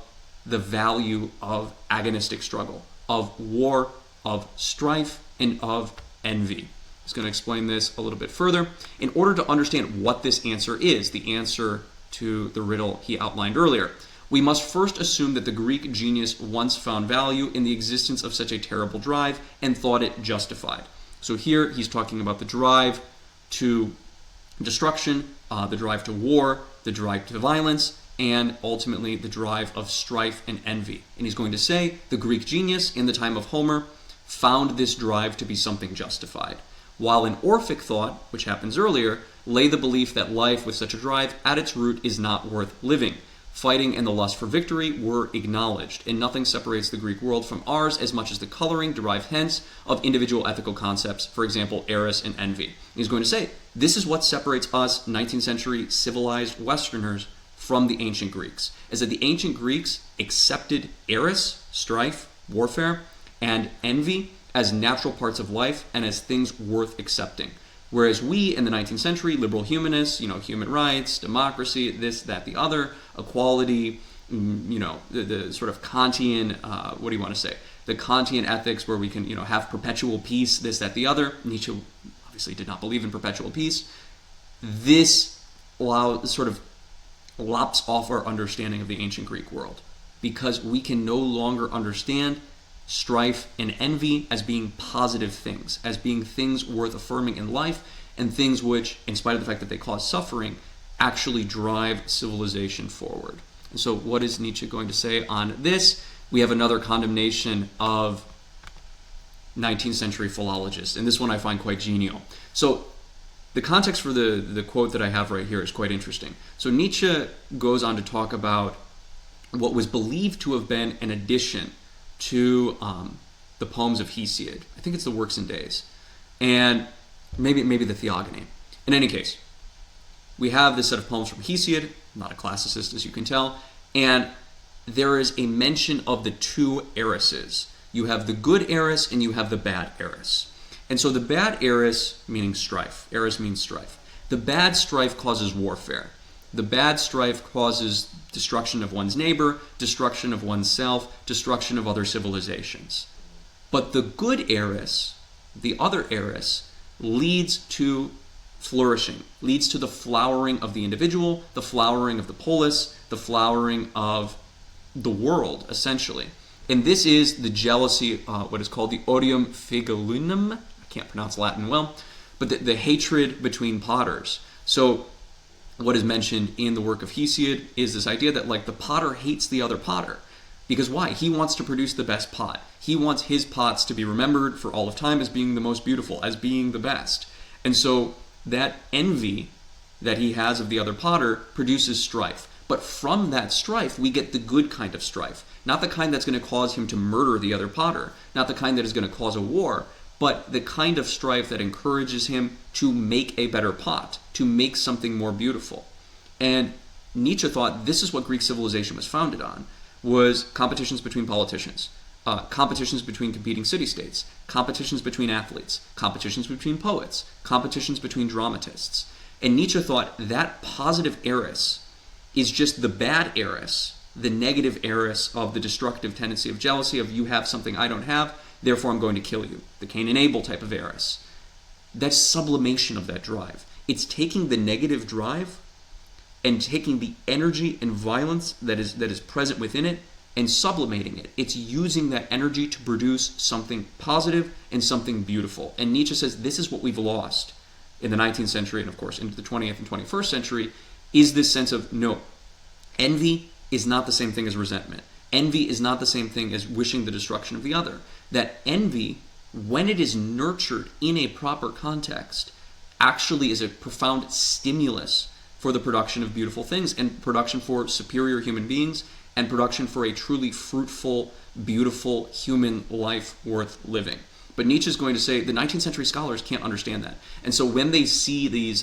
Speaker 1: the value of agonistic struggle, of war, of strife, and of envy. He's going to explain this a little bit further. In order to understand what this answer is, the answer to the riddle he outlined earlier, we must first assume that the Greek genius once found value in the existence of such a terrible drive and thought it justified. So here he's talking about the drive to destruction, the drive to war, the drive to violence, and ultimately the drive of strife and envy. And he's going to say the Greek genius in the time of Homer found this drive to be something justified, while in Orphic thought, which happens earlier, lay the belief that life with such a drive at its root is not worth living. Fighting and the lust for victory were acknowledged, and nothing separates the Greek world from ours as much as the coloring derived hence of individual ethical concepts, for example, eros and envy. He's going to say, this is what separates us 19th century civilized Westerners from the ancient Greeks, is that the ancient Greeks accepted eros, strife, warfare, and envy as natural parts of life and as things worth accepting. Whereas we in the 19th century, liberal humanists, human rights, democracy, this, that, the other, equality, the sort of Kantian, what do you want to say? The Kantian ethics where we can, have perpetual peace, this, that, the other. Nietzsche obviously did not believe in perpetual peace. This sort of lops off our understanding of the ancient Greek world because we can no longer understand strife and envy as being positive things, as being things worth affirming in life, and things which, in spite of the fact that they cause suffering, actually drive civilization forward. And so what is Nietzsche going to say on this? We have another condemnation of 19th century philologists, and this one I find quite genial. So the context for the quote that I have right here is quite interesting. So Nietzsche goes on to talk about what was believed to have been an addition to the poems of Hesiod. I think it's the Works and Days, and maybe the Theogony. In any case, we have this set of poems from Hesiod. I'm not a classicist, as you can tell, and there is a mention of the two eroses. You have the good eros and you have the bad eros. And so the bad eros, meaning strife. Eros means strife. The bad strife causes warfare. The bad strife causes destruction of one's neighbor, destruction of oneself, destruction of other civilizations. But the good eros, the other eros, leads to flourishing, leads to the flowering of the individual, the flowering of the polis, the flowering of the world, essentially. And this is the jealousy, what is called the odium figulum. I can't pronounce Latin well, but the hatred between potters. So what is mentioned in the work of Hesiod is this idea that the potter hates the other potter. Because why? He wants to produce the best pot. He wants his pots to be remembered for all of time as being the most beautiful, as being the best. And so that envy that he has of the other potter produces strife. But from that strife, we get the good kind of strife. Not the kind that's going to cause him to murder the other potter. Not the kind that is going to cause a war. But the kind of strife that encourages him to make a better pot, to make something more beautiful. And Nietzsche thought this is what Greek civilization was founded on, was competitions between politicians, competitions between competing city-states, competitions between athletes, competitions between poets, competitions between dramatists. And Nietzsche thought that positive eros is just the bad eros, the negative eros of the destructive tendency of jealousy, of you have something I don't have, therefore I'm going to kill you. The Cain and Abel type of eros. That's sublimation of that drive. It's taking the negative drive and taking the energy and violence that is present within it and sublimating it. It's using that energy to produce something positive and something beautiful. And Nietzsche says this is what we've lost in the 19th century and, of course, into the 20th and 21st century, is this sense of, no, envy is not the same thing as resentment. Envy is not the same thing as wishing the destruction of the other. That envy, when it is nurtured in a proper context, actually is a profound stimulus for the production of beautiful things and production for superior human beings and production for a truly fruitful, beautiful human life worth living. But Nietzsche is going to say the 19th century scholars can't understand that. And so when they see these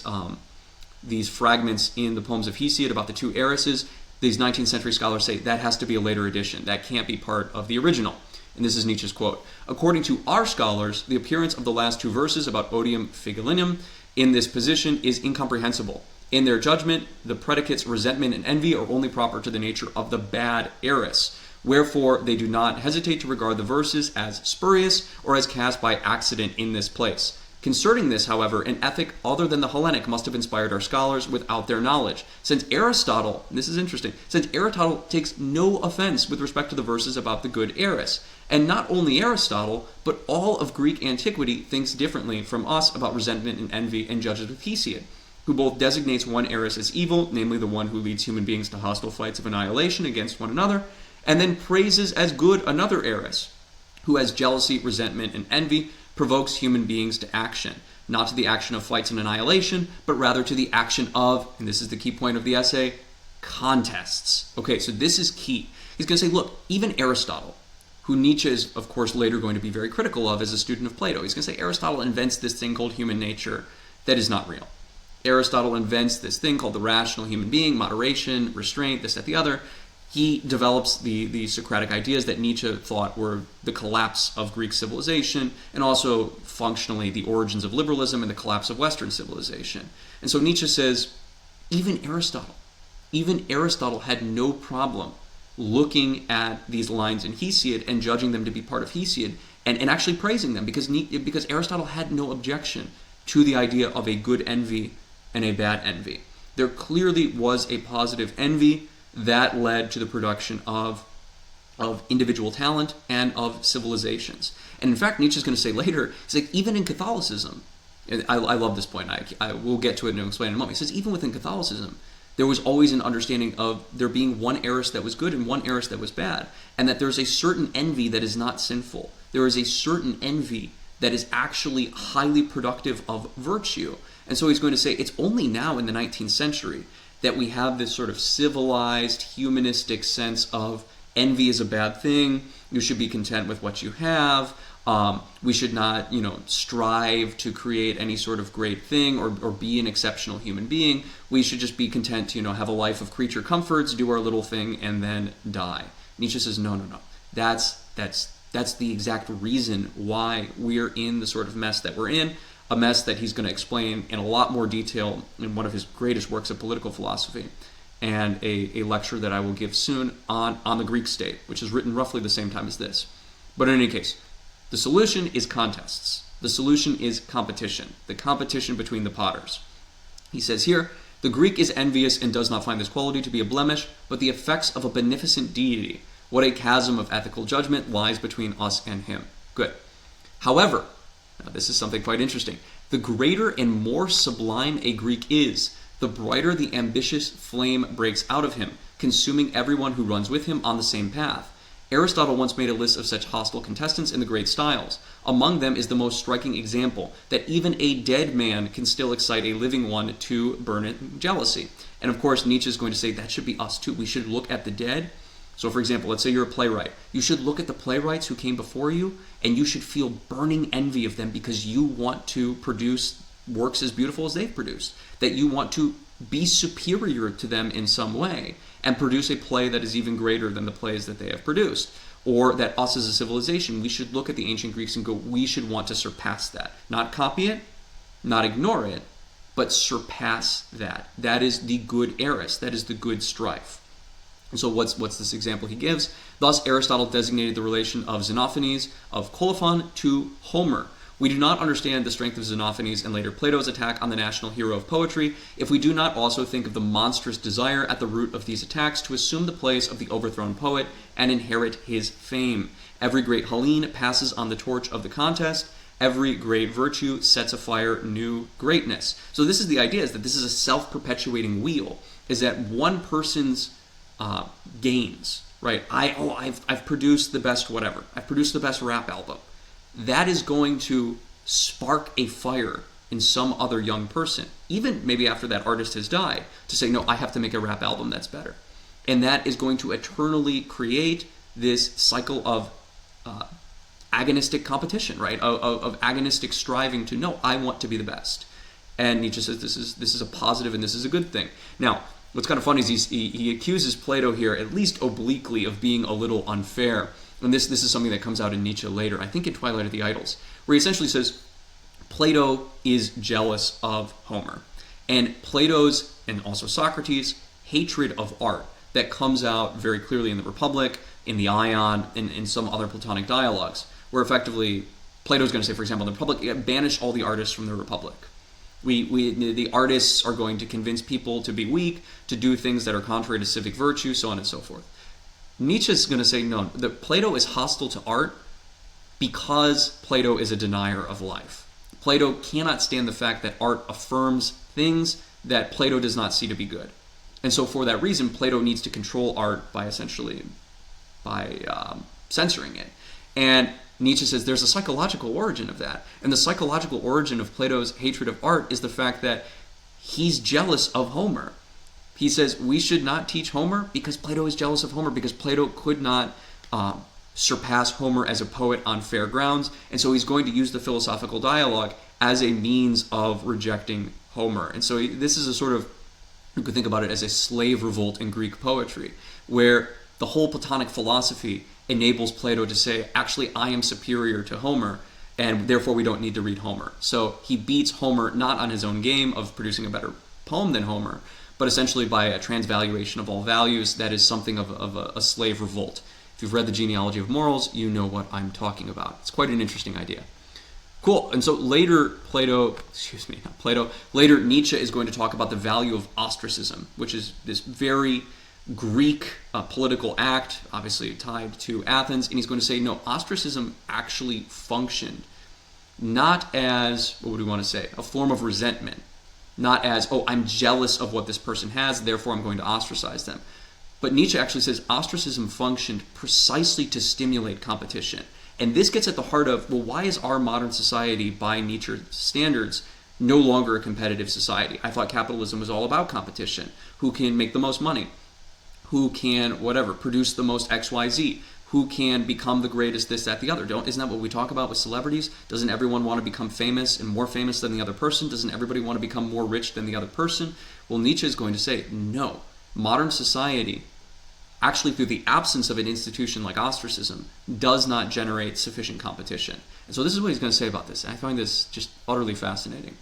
Speaker 1: fragments in the poems of Hesiod about the two eroses, these 19th century scholars say that has to be a later edition. That can't be part of the original. And this is Nietzsche's quote. According to our scholars, the appearance of the last two verses about odium figulinum in this position is incomprehensible. In their judgment, the predicates resentment and envy are only proper to the nature of the bad eros, Wherefore they do not hesitate to regard the verses as spurious or as cast by accident in this place. Concerning this, however, an ethic other than the Hellenic must have inspired our scholars without their knowledge. Since Aristotle, and this is interesting, since Aristotle takes no offense with respect to the verses about the good heiress. And not only Aristotle, but all of Greek antiquity thinks differently from us about resentment and envy and judges with Hesiod, who both designates one heiress as evil, namely the one who leads human beings to hostile fights of annihilation against one another, and then praises as good another heiress, who has jealousy, resentment, and envy, provokes human beings to action, not to the action of fights and annihilation, but rather to the action of, and this is the key point of the essay, contests. Okay, so this is key. He's going to say, look, even Aristotle, who Nietzsche is, of course, later going to be very critical of as a student of Plato, he's going to say Aristotle invents this thing called human nature that is not real. Aristotle invents this thing called the rational human being, moderation, restraint, this, that, the other. He develops the Socratic ideas that Nietzsche thought were the collapse of Greek civilization and also functionally the origins of liberalism and the collapse of Western civilization. And so Nietzsche says, even Aristotle had no problem looking at these lines in Hesiod and judging them to be part of Hesiod and actually praising them because Aristotle had no objection to the idea of a good envy and a bad envy. There clearly was a positive envy that led to the production of individual talent and of civilizations. And in fact, Nietzsche's going to say later, he's like, even in Catholicism, and I love this point, I will get to it and explain in a moment. He says, even within Catholicism, there was always an understanding of there being one heiress that was good and one heiress that was bad, and that there's a certain envy that is not sinful. There is a certain envy that is actually highly productive of virtue. And so he's going to say, it's only now in the 19th century that we have this sort of civilized, humanistic sense of envy is a bad thing. You should be content with what you have. We should not, strive to create any sort of great thing or be an exceptional human being. We should just be content to, have a life of creature comforts, do our little thing, and then die. Nietzsche says, no. That's the exact reason why we're in the sort of mess that we're in. A mess that he's going to explain in a lot more detail in one of his greatest works of political philosophy, and a lecture that I will give soon on the Greek state, which is written roughly the same time as this. But in any case, the solution is contests. The solution is competition, the competition between the potters. He says here, the Greek is envious and does not find this quality to be a blemish, but the effects of a beneficent deity. What a chasm of ethical judgment lies between us and him. Good. However, now, this is something quite interesting. The greater and more sublime a Greek is, the brighter the ambitious flame breaks out of him, consuming everyone who runs with him on the same path. Aristotle once made a list of such hostile contestants in the great styles. Among them is the most striking example, that even a dead man can still excite a living one to burning jealousy. And of course, Nietzsche is going to say that should be us too. We should look at the dead. So for example, let's say you're a playwright. You should look at the playwrights who came before you, and you should feel burning envy of them because you want to produce works as beautiful as they've produced, that you want to be superior to them in some way and produce a play that is even greater than the plays that they have produced. Or that us as a civilization, we should look at the ancient Greeks and go, we should want to surpass that. Not copy it, not ignore it, but surpass that. That is the good heiress. That is the good strife. So what's this example he gives? Thus Aristotle designated the relation of Xenophanes of Colophon to Homer. We do not understand the strength of Xenophanes and later Plato's attack on the national hero of poetry if we do not also think of the monstrous desire at the root of these attacks to assume the place of the overthrown poet and inherit his fame. Every great Hellene passes on the torch of the contest. Every great virtue sets afire new greatness. So this is the idea, is that this is a self-perpetuating wheel, is that one person's gains, right? I've produced the best whatever. I've produced the best rap album. That is going to spark a fire in some other young person, even maybe after that artist has died, to say, no, I have to make a rap album that's better. And that is going to eternally create this cycle of agonistic competition, right? Of agonistic striving to, no, I want to be the best. And Nietzsche says this is a positive and this is a good thing. Now, what's kind of funny is he accuses Plato here, at least obliquely, of being a little unfair. And this is something that comes out in Nietzsche later, I think in Twilight of the Idols, where he essentially says Plato is jealous of Homer. And Plato's, and also Socrates' hatred of art that comes out very clearly in the Republic,
Speaker 2: in the Ion, in some other Platonic dialogues, where effectively Plato's going to say, for example, in the Republic, banish all the artists from the Republic. The artists are going to convince people to be weak, to do things that are contrary to civic virtue, so on and so forth. Nietzsche is going to say, no, that Plato is hostile to art because Plato is a denier of life. Plato cannot stand the fact that art affirms things that Plato does not see to be good. And so for that reason, Plato needs to control art by censoring it. And Nietzsche says there's a psychological origin of that. And the psychological origin of Plato's hatred of art is the fact that he's jealous of Homer. He says we should not teach Homer because Plato is jealous of Homer, because Plato could not surpass Homer as a poet on fair grounds. And so he's going to use the philosophical dialogue as a means of rejecting Homer. And so this is a sort of, you could think about it as a slave revolt in Greek poetry, where the whole Platonic philosophy enables Plato to say, actually, I am superior to Homer, and therefore we don't need to read Homer. So he beats Homer not on his own game of producing a better poem than Homer, but essentially by a transvaluation of all values that is something of a slave revolt. If you've read The Genealogy of Morals, you know what I'm talking about. It's quite an interesting idea. Cool. And so later later Nietzsche is going to talk about the value of ostracism, which is this very Greek political act, obviously tied to Athens, and he's going to say, no, ostracism actually functioned not as, what would we want to say, a form of resentment, not as, oh, I'm jealous of what this person has, therefore I'm going to ostracize them. But Nietzsche actually says ostracism functioned precisely to stimulate competition. And this gets at the heart of, well, why is our modern society, by Nietzsche's standards, no longer a competitive society? I thought capitalism was all about competition. Who can make the most money? Who can, produce the most XYZ? Who can become the greatest this, that, the other? Isn't that what we talk about with celebrities? Doesn't everyone want to become famous and more famous than the other person? Doesn't everybody want to become more rich than the other person? Well, Nietzsche is going to say, no. Modern society, actually through the absence of an institution like ostracism, does not generate sufficient competition. And so this is what he's going to say about this. And I find this just utterly fascinating.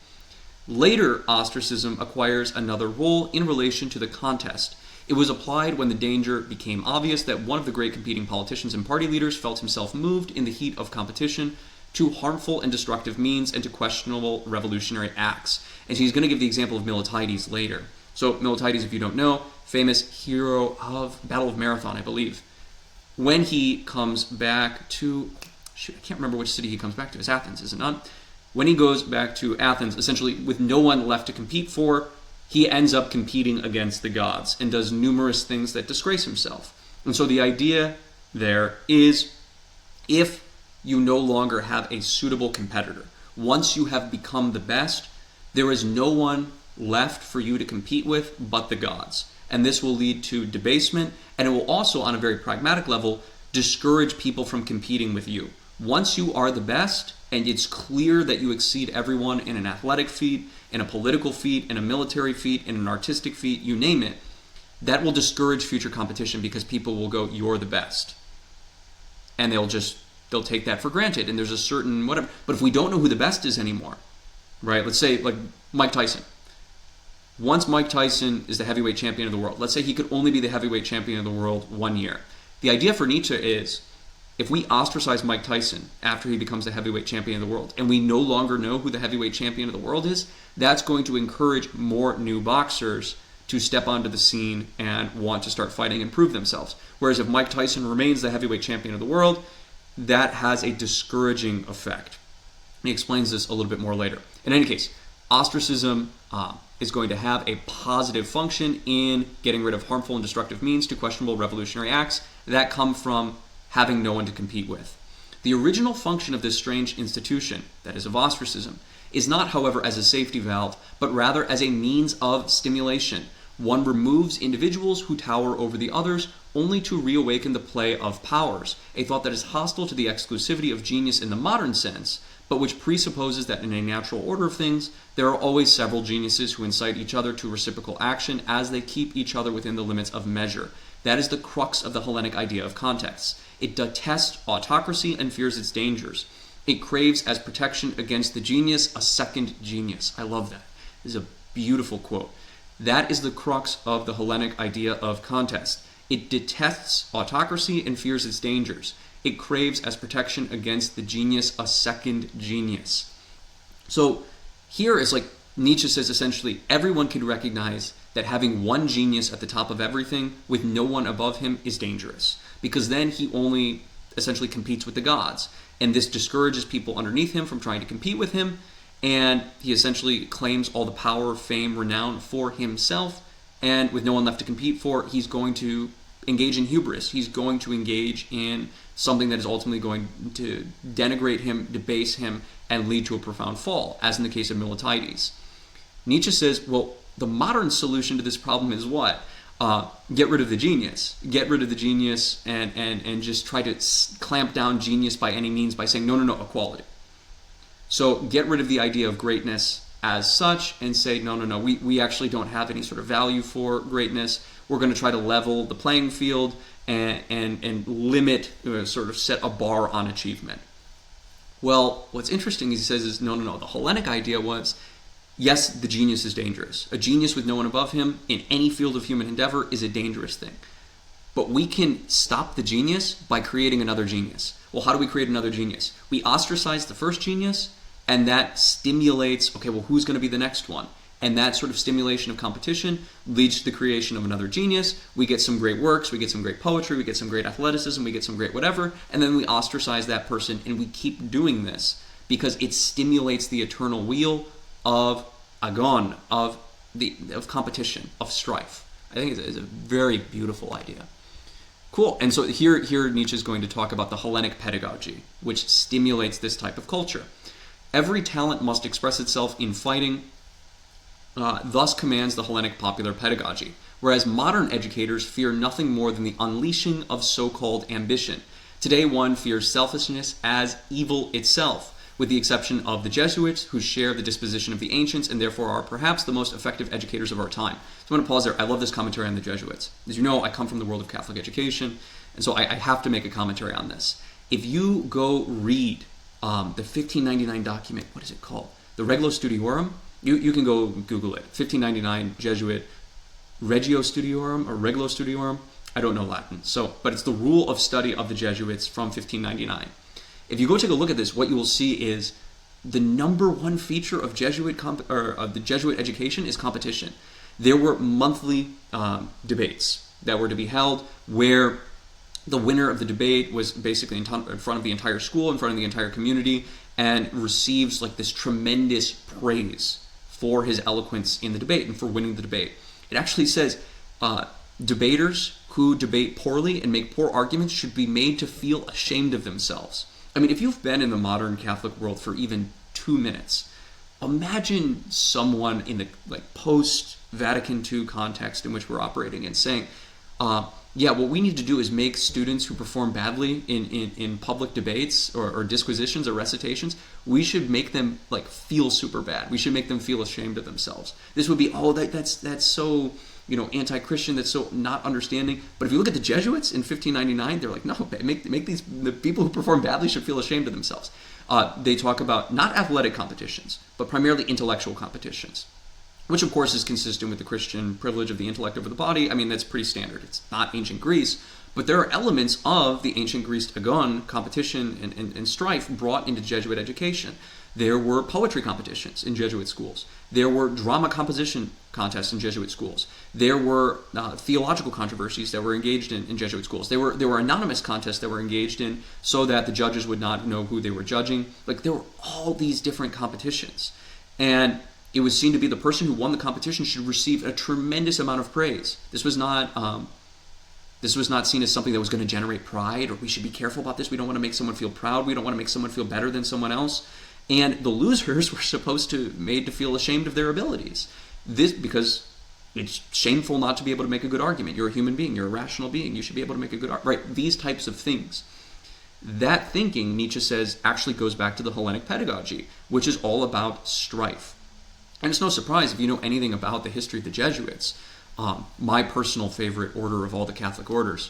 Speaker 2: Later, ostracism acquires another role in relation to the contest. It was applied when the danger became obvious that one of the great competing politicians and party leaders felt himself moved in the heat of competition to harmful and destructive means and to questionable revolutionary acts. And so he's going to give the example of Miltiades later. So Miltiades, if you don't know, famous hero of Battle of Marathon, I believe. When he comes back to, I can't remember which city he comes back to. It's Athens, is it not? When he goes back to Athens, essentially with no one left to compete for, he ends up competing against the gods and does numerous things that disgrace himself. And so the idea there is, if you no longer have a suitable competitor, once you have become the best, there is no one left for you to compete with but the gods. And this will lead to debasement, and it will also, on a very pragmatic level, discourage people from competing with you. Once you are the best, and it's clear that you exceed everyone in an athletic feat, in a political feat, in a military feat, in an artistic feat, you name it, that will discourage future competition because people will go, you're the best. And they'll take that for granted, and there's a certain whatever. But if we don't know who the best is anymore, right? Let's say, like Mike Tyson. Once Mike Tyson is the heavyweight champion of the world, let's say he could only be the heavyweight champion of the world 1 year. The idea for Nietzsche is, if we ostracize Mike Tyson after he becomes the heavyweight champion of the world, and we no longer know who the heavyweight champion of the world is, that's going to encourage more new boxers to step onto the scene and want to start fighting and prove themselves. Whereas if Mike Tyson remains the heavyweight champion of the world, that has a discouraging effect. He explains this a little bit more later. In any case, ostracism is going to have a positive function in getting rid of harmful and destructive means to questionable revolutionary acts that come from having no one to compete with. The original function of this strange institution, that is of ostracism, is not, however, as a safety valve, but rather as a means of stimulation. One removes individuals who tower over the others only to reawaken the play of powers, a thought that is hostile to the exclusivity of genius in the modern sense, but which presupposes that in a natural order of things, there are always several geniuses who incite each other to reciprocal action as they keep each other within the limits of measure. That is the crux of the Hellenic idea of context. It detests autocracy and fears its dangers. It craves as protection against the genius a second genius. I love that. This is a beautiful quote. That is the crux of the Hellenic idea of contest. It detests autocracy and fears its dangers. It craves as protection against the genius a second genius. So here is like Nietzsche says essentially everyone can recognize that having one genius at the top of everything with no one above him is dangerous, because then he only essentially competes with the gods, and this discourages people underneath him from trying to compete with him, and he essentially claims all the power, fame, renown for himself, and with no one left to compete for, he's going to engage in hubris. He's going to engage in something that is ultimately going to denigrate him, debase him, and lead to a profound fall, as in the case of Miltiades. Nietzsche says, well, the modern solution to this problem is what? Get rid of the genius. Get rid of the genius and just try to clamp down genius by any means by saying, no, equality. So get rid of the idea of greatness as such and say, no, we actually don't have any sort of value for greatness. We're going to try to level the playing field and limit, sort of set a bar on achievement. Well, what's interesting, he says, is no. The Hellenic idea was, yes, the genius is dangerous. A genius with no one above him in any field of human endeavor is a dangerous thing. But we can stop the genius by creating another genius. Well, how do we create another genius? We ostracize the first genius, and that stimulates, okay, well, who's going to be the next one? And that sort of stimulation of competition leads to the creation of another genius. We get some great works, we get some great poetry, we get some great athleticism, we get some great whatever, and then we ostracize that person, and we keep doing this because it stimulates the eternal wheel of agon, of competition, of strife. I think it's a very beautiful idea. Cool. And so here Nietzsche is going to talk about the Hellenic pedagogy, which stimulates this type of culture. Every talent must express itself in fighting, thus commands the Hellenic popular pedagogy, whereas modern educators fear nothing more than the unleashing of so-called ambition. Today one fears selfishness as evil itself, with the exception of the Jesuits, who share the disposition of the ancients and therefore are perhaps the most effective educators of our time. So I'm going to pause there. I love this commentary on the Jesuits. As you know, I come from the world of Catholic education, and so I have to make a commentary on this. If you go read the 1599 document, what is it called? The Reglo Studiorum? You can go Google it. 1599 Jesuit Regio Studiorum or Reglo Studiorum. I don't know Latin, but it's the rule of study of the Jesuits from 1599. If you go take a look at this, what you will see is the number one feature of of the Jesuit education is competition. There were monthly debates that were to be held where the winner of the debate was basically in front of the entire school, in front of the entire community, and receives like this tremendous praise for his eloquence in the debate and for winning the debate. It actually says debaters who debate poorly and make poor arguments should be made to feel ashamed of themselves. I mean, if you've been in the modern Catholic world for even 2 minutes, imagine someone in the post-Vatican II context in which we're operating and saying, what we need to do is make students who perform badly in public debates or disquisitions or recitations, we should make them feel super bad. We should make them feel ashamed of themselves. This would be, that's so anti-Christian, that's so not understanding. But if you look at the Jesuits in 1599, they're like, no, make the people who perform badly should feel ashamed of themselves. They talk about not athletic competitions, but primarily intellectual competitions, which of course is consistent with the Christian privilege of the intellect over the body. I mean, that's pretty standard. It's not ancient Greece, but there are elements of the ancient Greece agon, competition and strife brought into Jesuit education. There were poetry competitions in Jesuit schools. There were drama composition contests in Jesuit schools. There were theological controversies that were engaged in Jesuit schools. There were anonymous contests that were engaged in so that the judges would not know who they were judging. There were all these different competitions. And it was seen to be the person who won the competition should receive a tremendous amount of praise. This was not seen as something that was going to generate pride, or we should be careful about this. We don't want to make someone feel proud. We don't want to make someone feel better than someone else. And the losers were supposed to made to feel ashamed of their abilities. This because it's shameful not to be able to make a good argument. You're a human being. You're a rational being. You should be able to make a good argument. Right? These types of things. That thinking, Nietzsche says, actually goes back to the Hellenic pedagogy, which is all about strife. And it's no surprise if you know anything about the history of the Jesuits. My personal favorite order of all the Catholic orders.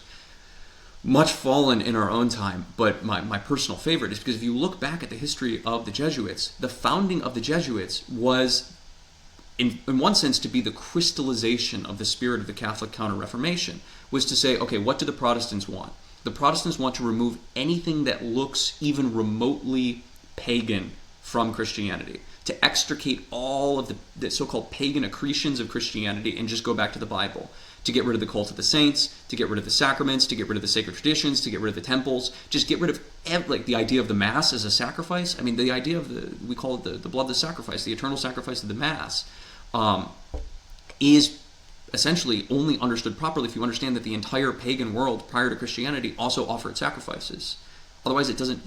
Speaker 2: Much fallen in our own time, but my personal favorite is because if you look back at the history of the Jesuits, the founding of the Jesuits was in one sense, to be the crystallization of the spirit of the Catholic Counter-Reformation, was to say, okay, what do the Protestants want? The Protestants want to remove anything that looks even remotely pagan from Christianity, to extricate all of the so-called pagan accretions of Christianity and just go back to the Bible, to get rid of the cult of the saints, to get rid of the sacraments, to get rid of the sacred traditions, to get rid of the temples, just get rid of like the idea of the Mass as a sacrifice. I mean, the idea of we call it the blood of the sacrifice, the eternal sacrifice of the Mass, is essentially only understood properly if you understand that the entire pagan world prior to Christianity also offered sacrifices. Otherwise, it doesn't.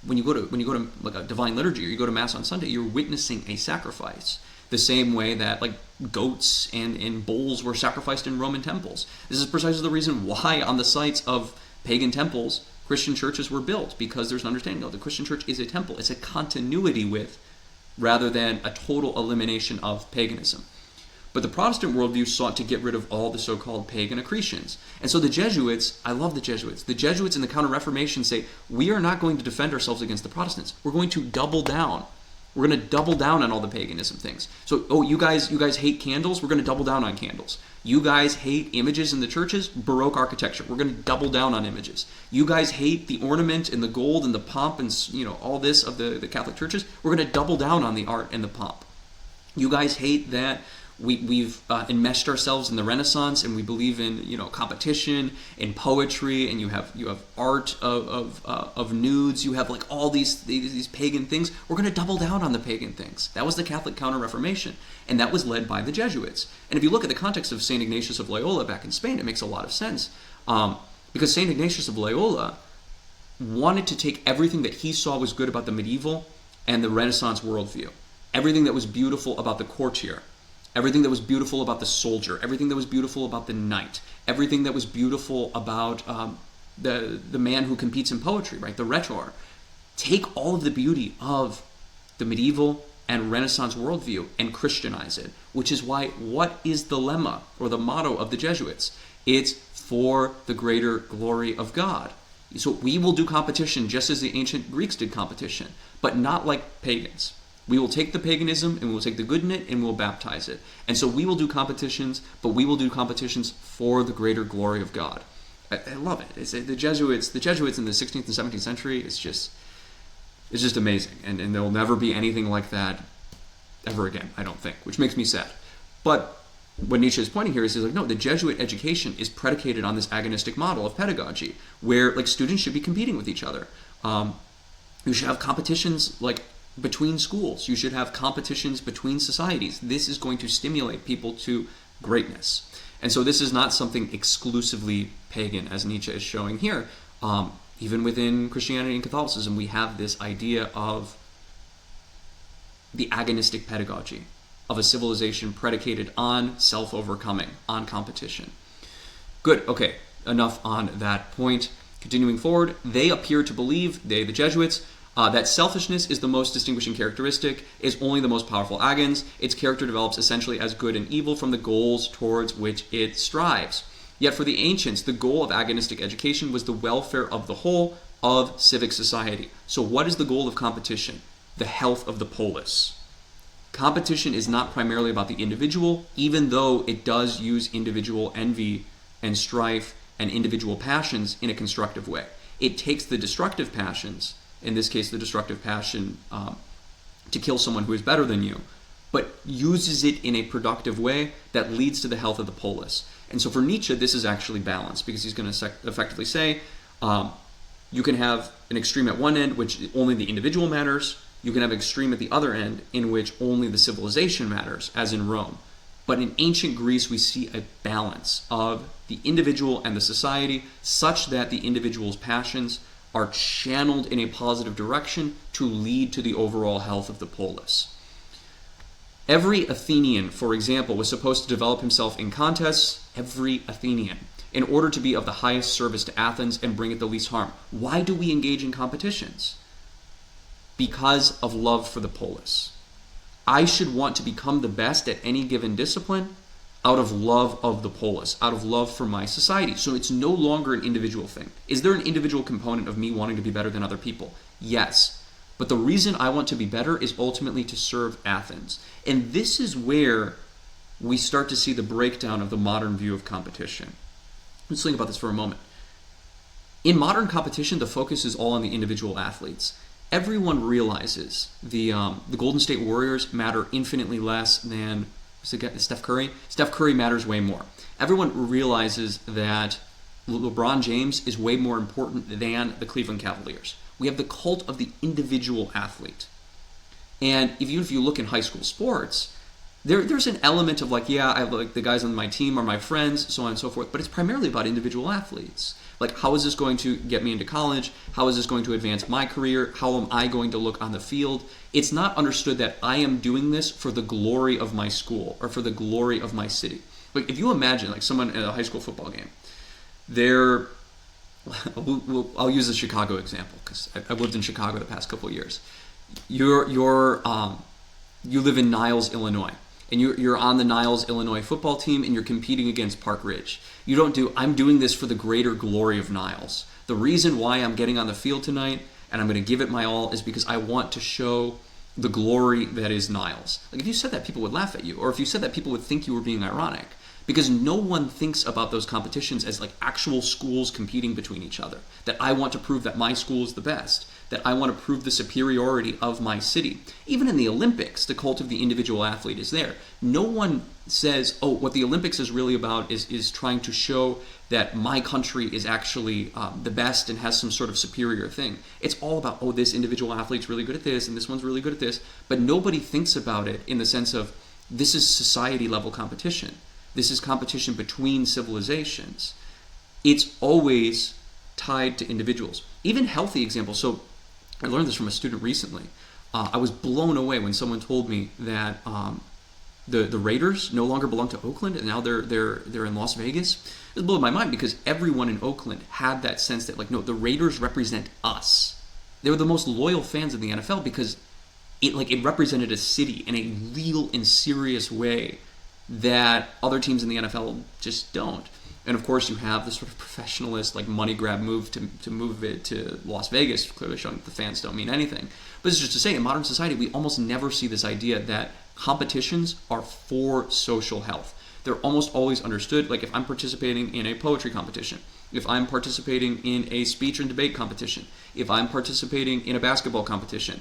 Speaker 2: When you go to like a divine liturgy, or you go to Mass on Sunday, you're witnessing a sacrifice. The same way that like goats and bulls were sacrificed in Roman temples. This is precisely the reason why on the sites of pagan temples, Christian churches were built, because there's an understanding of the Christian church is a temple. It's a continuity with, rather than a total elimination of paganism. But the Protestant worldview sought to get rid of all the so-called pagan accretions. And so the Jesuits, I love the Jesuits. The Jesuits in the Counter-Reformation say, we are not going to defend ourselves against the Protestants. We're going to double down. We're going to double down on all the paganism things. So, you guys hate candles? We're going to double down on candles. You guys hate images in the churches? Baroque architecture. We're going to double down on images. You guys hate the ornament and the gold and the pomp and all this of the Catholic churches? We're going to double down on the art and the pomp. You guys hate that we've enmeshed ourselves in the Renaissance, and we believe in competition and poetry, and you have art of nudes. You have like all these pagan things. We're going to double down on the pagan things. That was the Catholic Counter-Reformation, and that was led by the Jesuits. And if you look at the context of Saint Ignatius of Loyola back in Spain, it makes a lot of sense, because Saint Ignatius of Loyola wanted to take everything that he saw was good about the medieval and the Renaissance worldview, everything that was beautiful about the courtier, everything that was beautiful about the soldier, everything that was beautiful about the knight, everything that was beautiful about the man who competes in poetry, right, the rhetor. Take all of the beauty of the medieval and Renaissance worldview and Christianize it, which is why, what is the lemma or the motto of the Jesuits? It's for the greater glory of God. So we will do competition just as the ancient Greeks did competition, but not like pagans. We will take the paganism and we will take the good in it and we'll baptize it. And so we will do competitions, but we will do competitions for the greater glory of God. I love it. It's, the Jesuits in the 16th and 17th century, it's just amazing. And there will never be anything like that ever again, I don't think, which makes me sad. But what Nietzsche is pointing here is like, no, the Jesuit education is predicated on this agonistic model of pedagogy, where like students should be competing with each other. You should have competitions like between schools. You should have competitions between societies. This is going to stimulate people to greatness. And so this is not something exclusively pagan, as Nietzsche is showing here. Even within Christianity and Catholicism, we have this idea of the agonistic pedagogy of a civilization predicated on self-overcoming, on competition. Good, okay, enough on that point. Continuing forward, they appear to believe, the Jesuits, that selfishness is the most distinguishing characteristic, is only the most powerful agens. Its character develops essentially as good and evil from the goals towards which it strives. Yet for the ancients, the goal of agonistic education was the welfare of the whole of civic society. So what is the goal of competition? The health of the polis. Competition is not primarily about the individual, even though it does use individual envy and strife and individual passions in a constructive way. It takes the destructive passions, in this case the destructive passion to kill someone who is better than you, but uses it in a productive way that leads to the health of the polis. And so for Nietzsche, this is actually balanced, because he's going to effectively say, you can have an extreme at one end, which only the individual matters. You can have an extreme at the other end, in which only the civilization matters, as in Rome. But in ancient Greece, we see a balance of the individual and the society, such that the individual's passions are channeled in a positive direction to lead to the overall health of the polis. Every Athenian, for example, was supposed to develop himself in contests, every Athenian, in order to be of the highest service to Athens and bring it the least harm. Why do we engage in competitions? Because of love for the polis. I should want to become the best at any given discipline out of love of the polis, out of love for my society. So it's no longer an individual thing. Is there an individual component of me wanting to be better than other people? Yes. But the reason I want to be better is ultimately to serve Athens. And this is where we start to see the breakdown of the modern view of competition. Let's think about this for a moment. In modern competition, the focus is all on the individual athletes. Everyone realizes the Golden State Warriors matter infinitely less than Steph Curry. Steph Curry matters way more. Everyone realizes that LeBron James is way more important than the Cleveland Cavaliers. We have the cult of the individual athlete. And even if you look in high school sports, there's an element of like, yeah, I like the guys on my team are my friends, so on and so forth, but it's primarily about individual athletes. Like, how is this going to get me into college? How is this going to advance my career? How am I going to look on the field? It's not understood that I am doing this for the glory of my school or for the glory of my city. Like, if you imagine, like, someone at a high school football game, I'll use the Chicago example because I've lived in Chicago the past couple of years. You live in Niles, Illinois, and you're on the Niles, Illinois football team, and you're competing against Park Ridge. You don't do, I'm doing this for the greater glory of Niles. The reason why I'm getting on the field tonight and I'm going to give it my all is because I want to show the glory that is Niles. Like, if you said that, people would laugh at you, or if you said that, people would think you were being ironic. Because no one thinks about those competitions as like actual schools competing between each other. That I want to prove that my school is the best. That I want to prove the superiority of my city. Even in the Olympics, the cult of the individual athlete is there. No one says, oh, what the Olympics is really about is trying to show that my country is actually the best and has some sort of superior thing. It's all about, oh, this individual athlete's really good at this and this one's really good at this. But nobody thinks about it in the sense of this is society level competition. This is competition between civilizations. It's always tied to individuals. Even healthy examples. So I learned this from a student recently. I was blown away when someone told me that the Raiders no longer belong to Oakland and now they're in Las Vegas. It blew my mind because everyone in Oakland had that sense that, like, no, the Raiders represent us. They were the most loyal fans of the NFL because it represented a city in a real and serious way that other teams in the NFL just don't. And of course, you have the sort of professionalist, like, money grab move to move it to Las Vegas, clearly showing that the fans don't mean anything. But it's just to say, in modern society, we almost never see this idea that competitions are for social health. They're almost always understood, like if I'm participating in a poetry competition, if I'm participating in a speech and debate competition, if I'm participating in a basketball competition,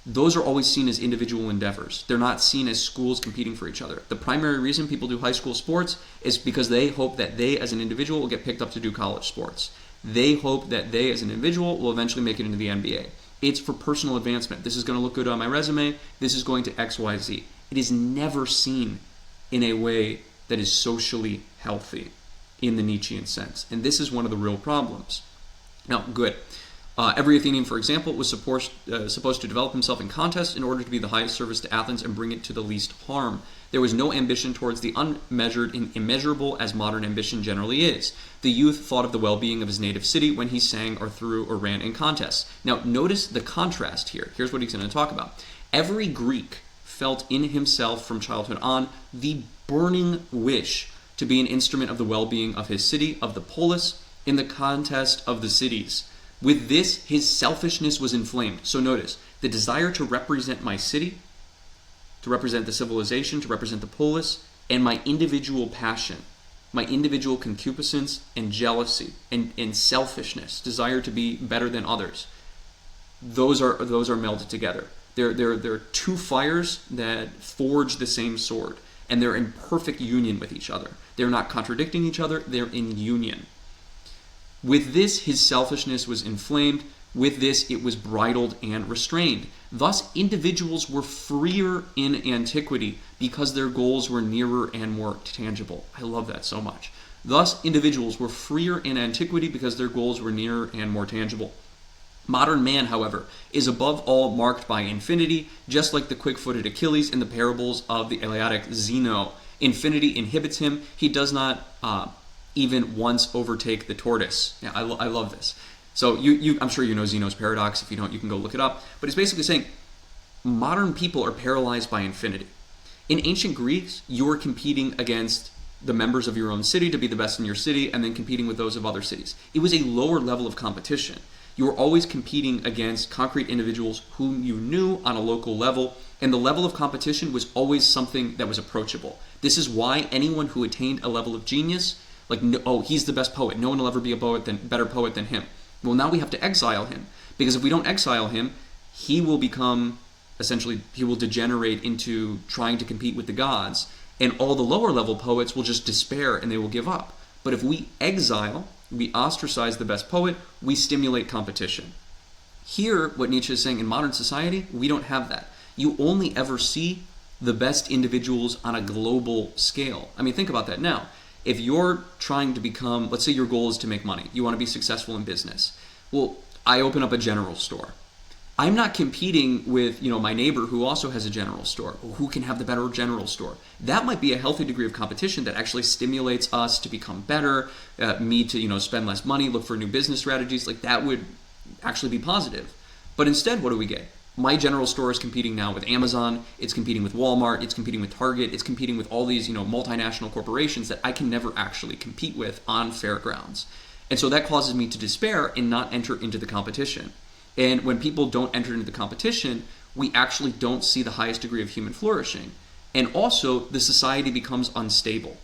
Speaker 2: those are always seen as individual endeavors. They're not seen as schools competing for each other. The primary reason people do high school sports is because they hope that they as an individual will get picked up to do college sports. They hope that they as an individual will eventually make it into the NBA. It's for personal advancement. This is going to look good on my resume. This is going to XYZ. It is never seen in a way that is socially healthy in the Nietzschean sense. And this is one of the real problems. Now, good. Every Athenian, for example, was supposed to develop himself in contests in order to be the highest service to Athens and bring it to the least harm. There was no ambition towards the unmeasured and immeasurable as modern ambition generally is. The youth thought of the well-being of his native city when he sang or threw or ran in contests. Now, notice the contrast here. Here's what he's going to talk about. Every Greek felt in himself from childhood on the burning wish to be an instrument of the well-being of his city, of the polis, in the contest of the cities. With this, his selfishness was inflamed. So notice, the desire to represent my city, to represent the civilization, to represent the polis, and my individual passion, my individual concupiscence and jealousy and selfishness, desire to be better than others. Those are melded together. They're two fires that forge the same sword, and they're in perfect union with each other. They're not contradicting each other, they're in union. With this, his selfishness was inflamed. With this, it was bridled and restrained. Thus, individuals were freer in antiquity because their goals were nearer and more tangible. I love that so much. Thus, individuals were freer in antiquity because their goals were nearer and more tangible. Modern man, however, is above all marked by infinity, just like the quick-footed Achilles in the parables of the Eleatic Zeno. Infinity inhibits him. He does not even once overtake the tortoise. Yeah, I love this. So I'm sure you know Zeno's paradox. If you don't, you can go look it up. But it's basically saying modern people are paralyzed by infinity. In ancient Greece, you were competing against the members of your own city to be the best in your city and then competing with those of other cities. It was a lower level of competition. You were always competing against concrete individuals whom you knew on a local level, and the level of competition was always something that was approachable. This is why anyone who attained a level of genius, like, oh, he's the best poet, no one will ever be a better poet than him. Well, now we have to exile him, because if we don't exile him, he will become, essentially, he will degenerate into trying to compete with the gods, and all the lower level poets will just despair and they will give up. But if we exile, we ostracize the best poet, we stimulate competition. Here, what Nietzsche is saying, in modern society, we don't have that. You only ever see the best individuals on a global scale. I mean, think about that now. If you're trying to become, let's say your goal is to make money, you want to be successful in business. Well, I open up a general store. I'm not competing with, my neighbor who also has a general store, or who can have the better general store. That might be a healthy degree of competition that actually stimulates us to become better, me to, spend less money, look for new business strategies. Like, that would actually be positive. But instead, what do we get? My general store is competing now with Amazon, it's competing with Walmart, it's competing with Target, it's competing with all these, multinational corporations that I can never actually compete with on fair grounds. And so that causes me to despair and not enter into the competition. And when people don't enter into the competition, we actually don't see the highest degree of human flourishing. And also, the society becomes unstable.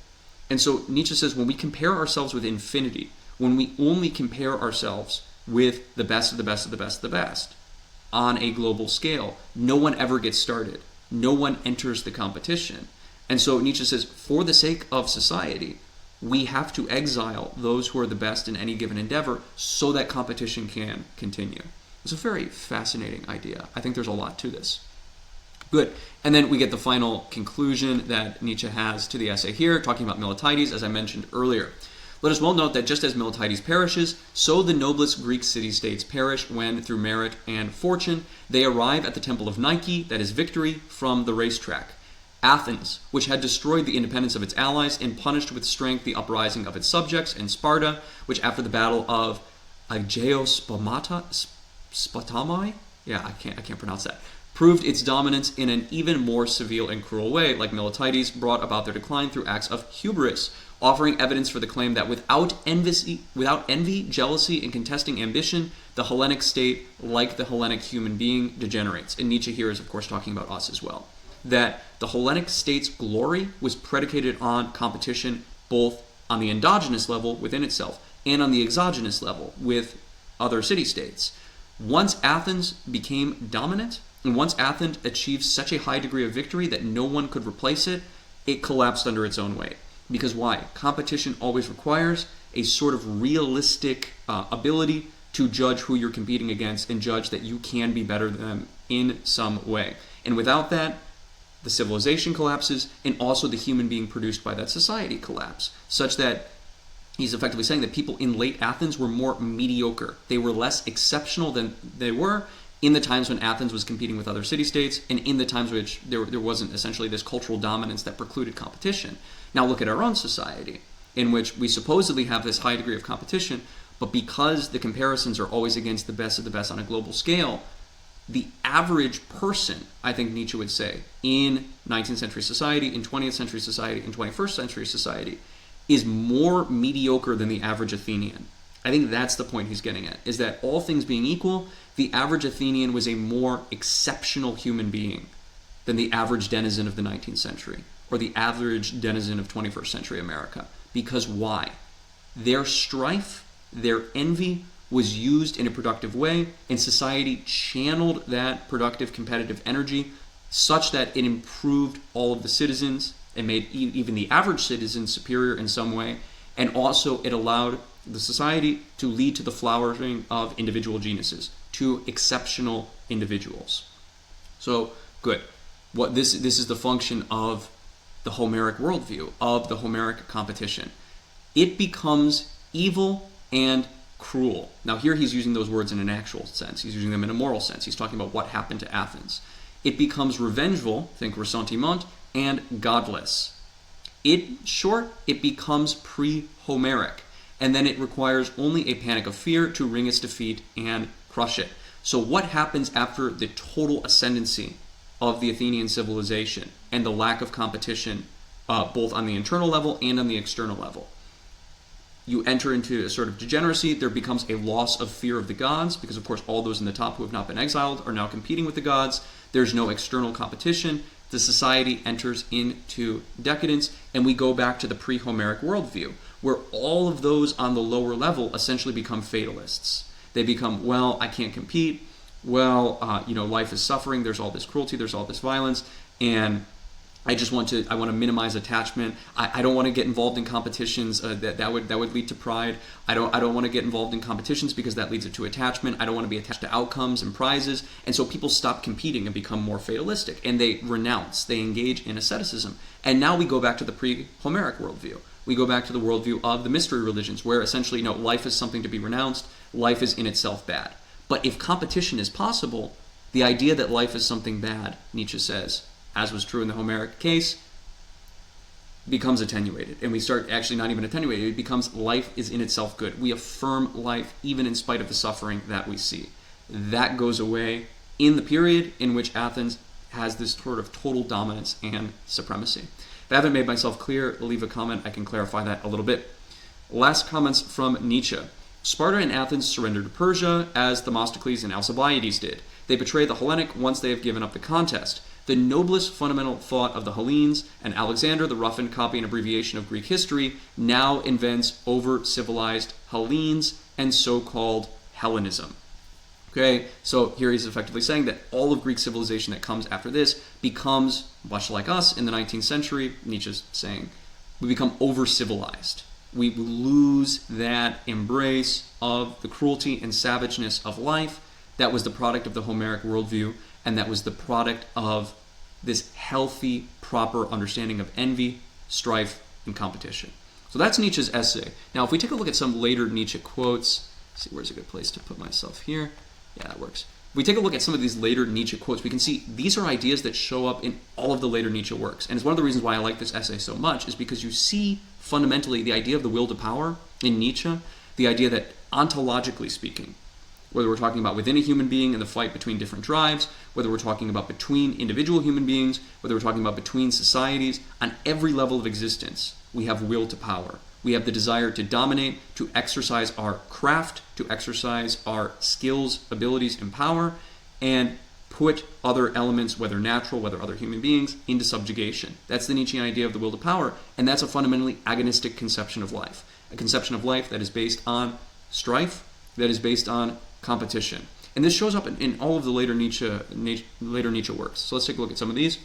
Speaker 2: And so Nietzsche says when we compare ourselves with infinity, when we only compare ourselves with the best of the best of the best of the best on a global scale, no one ever gets started. No one enters the competition. And so Nietzsche says, for the sake of society, we have to exile those who are the best in any given endeavor so that competition can continue. It's a very fascinating idea. I think there's a lot to this. Good. And then we get the final conclusion that Nietzsche has to the essay here, talking about Miltiades, as I mentioned earlier. Let us well note that just as Miltiades perishes, so the noblest Greek city-states perish when, through merit and fortune, they arrive at the temple of Nike, that is victory, from the racetrack. Athens, which had destroyed the independence of its allies and punished with strength the uprising of its subjects, and Sparta, which after the battle of Spatamoi? Yeah, I can't pronounce that. Proved its dominance in an even more severe and cruel way, like Miltiades, brought about their decline through acts of hubris, offering evidence for the claim that without envy, jealousy, and contesting ambition, the Hellenic state, like the Hellenic human being, degenerates. And Nietzsche here is, of course, talking about us as well. That the Hellenic state's glory was predicated on competition, both on the endogenous level within itself and on the exogenous level with other city-states. Once Athens became dominant, and once Athens achieved such a high degree of victory that no one could replace it, it collapsed under its own weight. Because why? Competition always requires a sort of realistic ability to judge who you're competing against and judge that you can be better than them in some way. And without that, the civilization collapses, and also the human being produced by that society collapse, such that he's effectively saying that people in late Athens were more mediocre. They were less exceptional than they were in the times when Athens was competing with other city-states, and in the times which there wasn't essentially this cultural dominance that precluded competition. Now look at our own society, in which we supposedly have this high degree of competition, but because the comparisons are always against the best of the best on a global scale, the average person, I think Nietzsche would say, in 19th century society, in 20th century society, in 21st century society, is more mediocre than the average Athenian. I think that's the point he's getting at, is that all things being equal, the average Athenian was a more exceptional human being than the average denizen of the 19th century, or the average denizen of 21st century America. Because why? Their strife, their envy, was used in a productive way, and society channeled that productive competitive energy such that it improved all of the citizens and made even the average citizen superior in some way, and also it allowed the society to lead to the flowering of individual geniuses, to exceptional individuals. So, good. This is the function of the Homeric worldview, of the Homeric competition. It becomes evil and cruel. Now here he's using those words in an actual sense. He's using them in a moral sense. He's talking about what happened to Athens. It becomes revengeful, think ressentiment, and godless. In short, it becomes pre-Homeric, and then it requires only a panic of fear to wring its defeat and crush it. So what happens after the total ascendancy of the Athenian civilization and the lack of competition, both on the internal level and on the external level? you enter into a sort of degeneracy. There becomes a loss of fear of the gods, because of course all those in the top who have not been exiled are now competing with the gods. There's no external competition. The society enters into decadence, and we go back to the pre-Homeric worldview, where all of those on the lower level essentially become fatalists. They become, well, I can't compete. Well, life is suffering. There's all this cruelty. There's all this violence, and I want to minimize attachment. I don't want to get involved in competitions that would lead to pride. I don't want to get involved in competitions because that leads to attachment. I don't want to be attached to outcomes and prizes. And so people stop competing and become more fatalistic, and they renounce. They engage in asceticism. And now we go back to the pre-Homeric worldview. We go back to the worldview of the mystery religions, where essentially, life is something to be renounced. Life is in itself bad. But if competition is possible, the idea that life is something bad, Nietzsche says, as was true in the Homeric case, becomes attenuated. And we start actually not even attenuated. It becomes life is in itself good. We affirm life even in spite of the suffering that we see. That goes away in the period in which Athens has this sort of total dominance and supremacy. If I haven't made myself clear, leave a comment. I can clarify that a little bit. Last comments from Nietzsche. Sparta and Athens surrendered to Persia, as Themistocles and Alcibiades did. They betray the Hellenic once they have given up the contest. The noblest fundamental thought of the Hellenes, and Alexander, the roughened copy and abbreviation of Greek history, now invents over-civilized Hellenes and so-called Hellenism. Okay, so here he's effectively saying that all of Greek civilization that comes after this becomes, much like us in the 19th century, Nietzsche's saying, we become over-civilized. We lose that embrace of the cruelty and savageness of life that was the product of the Homeric worldview, and that was the product of this healthy, proper understanding of envy, strife, and competition. So that's Nietzsche's essay. Now, if we take a look at some later Nietzsche quotes, let's see, where's a good place to put myself here? Yeah, that works. If we take a look at some of these later Nietzsche quotes, we can see these are ideas that show up in all of the later Nietzsche works. And it's one of the reasons why I like this essay so much, is because you see fundamentally the idea of the will to power in Nietzsche, the idea that ontologically speaking, whether we're talking about within a human being and the fight between different tribes, whether we're talking about between individual human beings, whether we're talking about between societies, on every level of existence, we have will to power. We have the desire to dominate, to exercise our craft, to exercise our skills, abilities, and power, and put other elements, whether natural, whether other human beings, into subjugation. That's the Nietzschean idea of the will to power, and that's a fundamentally agonistic conception of life. A conception of life that is based on strife, that is based on competition. And this shows up in all of the later Nietzsche works. So let's take a look at some of these.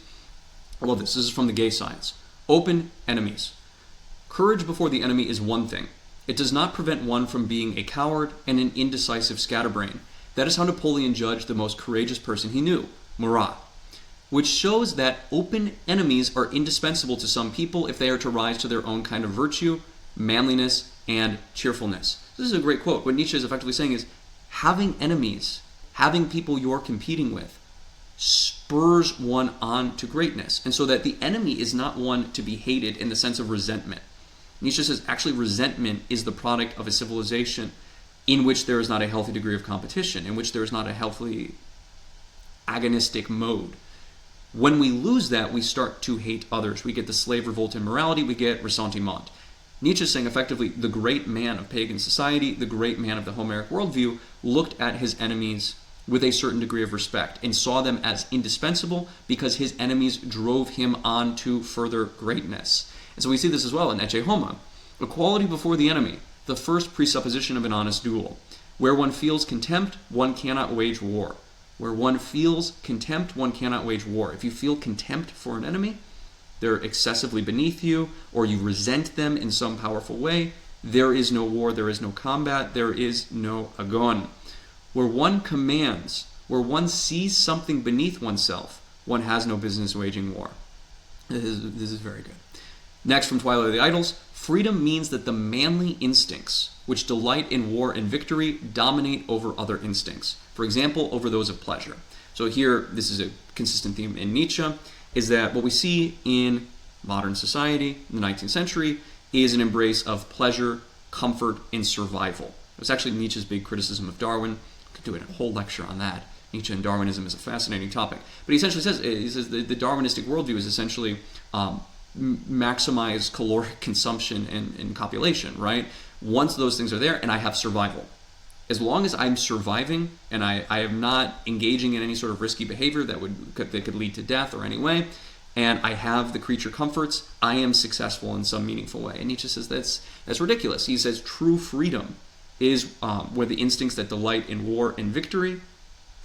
Speaker 2: I love this. This is from The Gay Science. Open enemies. Courage before the enemy is one thing. It does not prevent one from being a coward and an indecisive scatterbrain. That is how Napoleon judged the most courageous person he knew, Murat. Which shows that open enemies are indispensable to some people if they are to rise to their own kind of virtue, manliness, and cheerfulness. This is a great quote. What Nietzsche is effectively saying is, having enemies, having people you're competing with, spurs one on to greatness. And so that the enemy is not one to be hated in the sense of resentment. Nietzsche says actually resentment is the product of a civilization in which there is not a healthy degree of competition, in which there is not a healthy agonistic mode. When we lose that, we start to hate others. We get the slave revolt in morality, we get ressentiment. Nietzsche is saying effectively the great man of pagan society, the great man of the Homeric worldview, looked at his enemies with a certain degree of respect and saw them as indispensable because his enemies drove him on to further greatness. And so we see this as well in Ecce Homo. Equality before the enemy, the first presupposition of an honest duel. Where one feels contempt, one cannot wage war. Where one feels contempt, one cannot wage war. If you feel contempt for an enemy, they're excessively beneath you, or you resent them in some powerful way, there is no war, there is no combat, there is no agon. Where one commands, where one sees something beneath oneself, one has no business waging war. This is very good. Next, from Twilight of the Idols, freedom means that the manly instincts, which delight in war and victory, dominate over other instincts. For example, over those of pleasure. So here, this is a consistent theme in Nietzsche, is that what we see in modern society in the 19th century is an embrace of pleasure, comfort, and survival. It was actually Nietzsche's big criticism of Darwin. I could do a whole lecture on that. Nietzsche and Darwinism is a fascinating topic. But he essentially says, the Darwinistic worldview is essentially maximize caloric consumption and copulation, right? Once those things are there, and I have survival. As long as I'm surviving and I am not engaging in any sort of risky behavior that could lead to death or any way, and I have the creature comforts, I am successful in some meaningful way. And Nietzsche says that's ridiculous. He says true freedom is where the instincts that delight in war and victory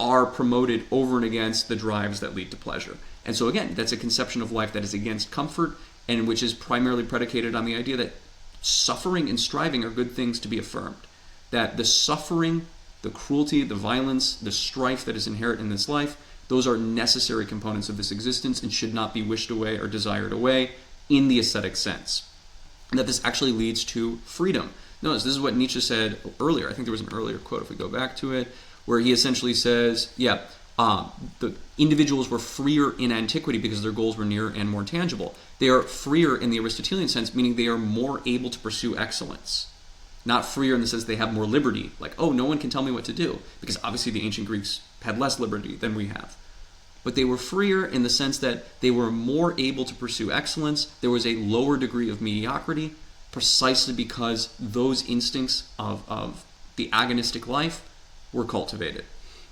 Speaker 2: are promoted over and against the drives that lead to pleasure. And so again, that's a conception of life that is against comfort and which is primarily predicated on the idea that suffering and striving are good things to be affirmed. That the suffering, the cruelty, the violence, the strife that is inherent in this life, those are necessary components of this existence and should not be wished away or desired away in the ascetic sense. And that this actually leads to freedom. Notice, this is what Nietzsche said earlier. I think there was an earlier quote, if we go back to it, where he essentially says, the individuals were freer in antiquity because their goals were nearer and more tangible. They are freer in the Aristotelian sense, meaning they are more able to pursue excellence. Not freer in the sense they have more liberty, like, oh, no one can tell me what to do, because obviously the ancient Greeks had less liberty than we have. But they were freer in the sense that they were more able to pursue excellence. There was a lower degree of mediocrity, precisely because those instincts of the agonistic life were cultivated.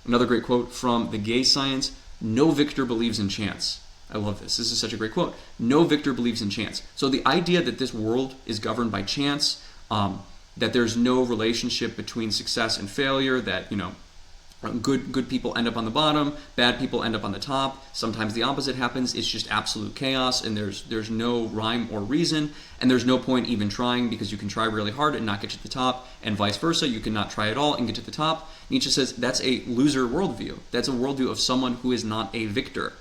Speaker 2: Another great quote from The Gay Science: "No victor believes in chance." I love this. This is such a great quote. No victor believes in chance. So the idea that this world is governed by chance, that there's no relationship between success and failure, that, good people end up on the bottom, bad people end up on the top. Sometimes the opposite happens. It's just absolute chaos, and there's no rhyme or reason, and there's no point even trying, because you can try really hard and not get to the top, and vice versa. You can not try at all and get to the top. Nietzsche says that's a loser worldview. That's a worldview of someone who is not a victor.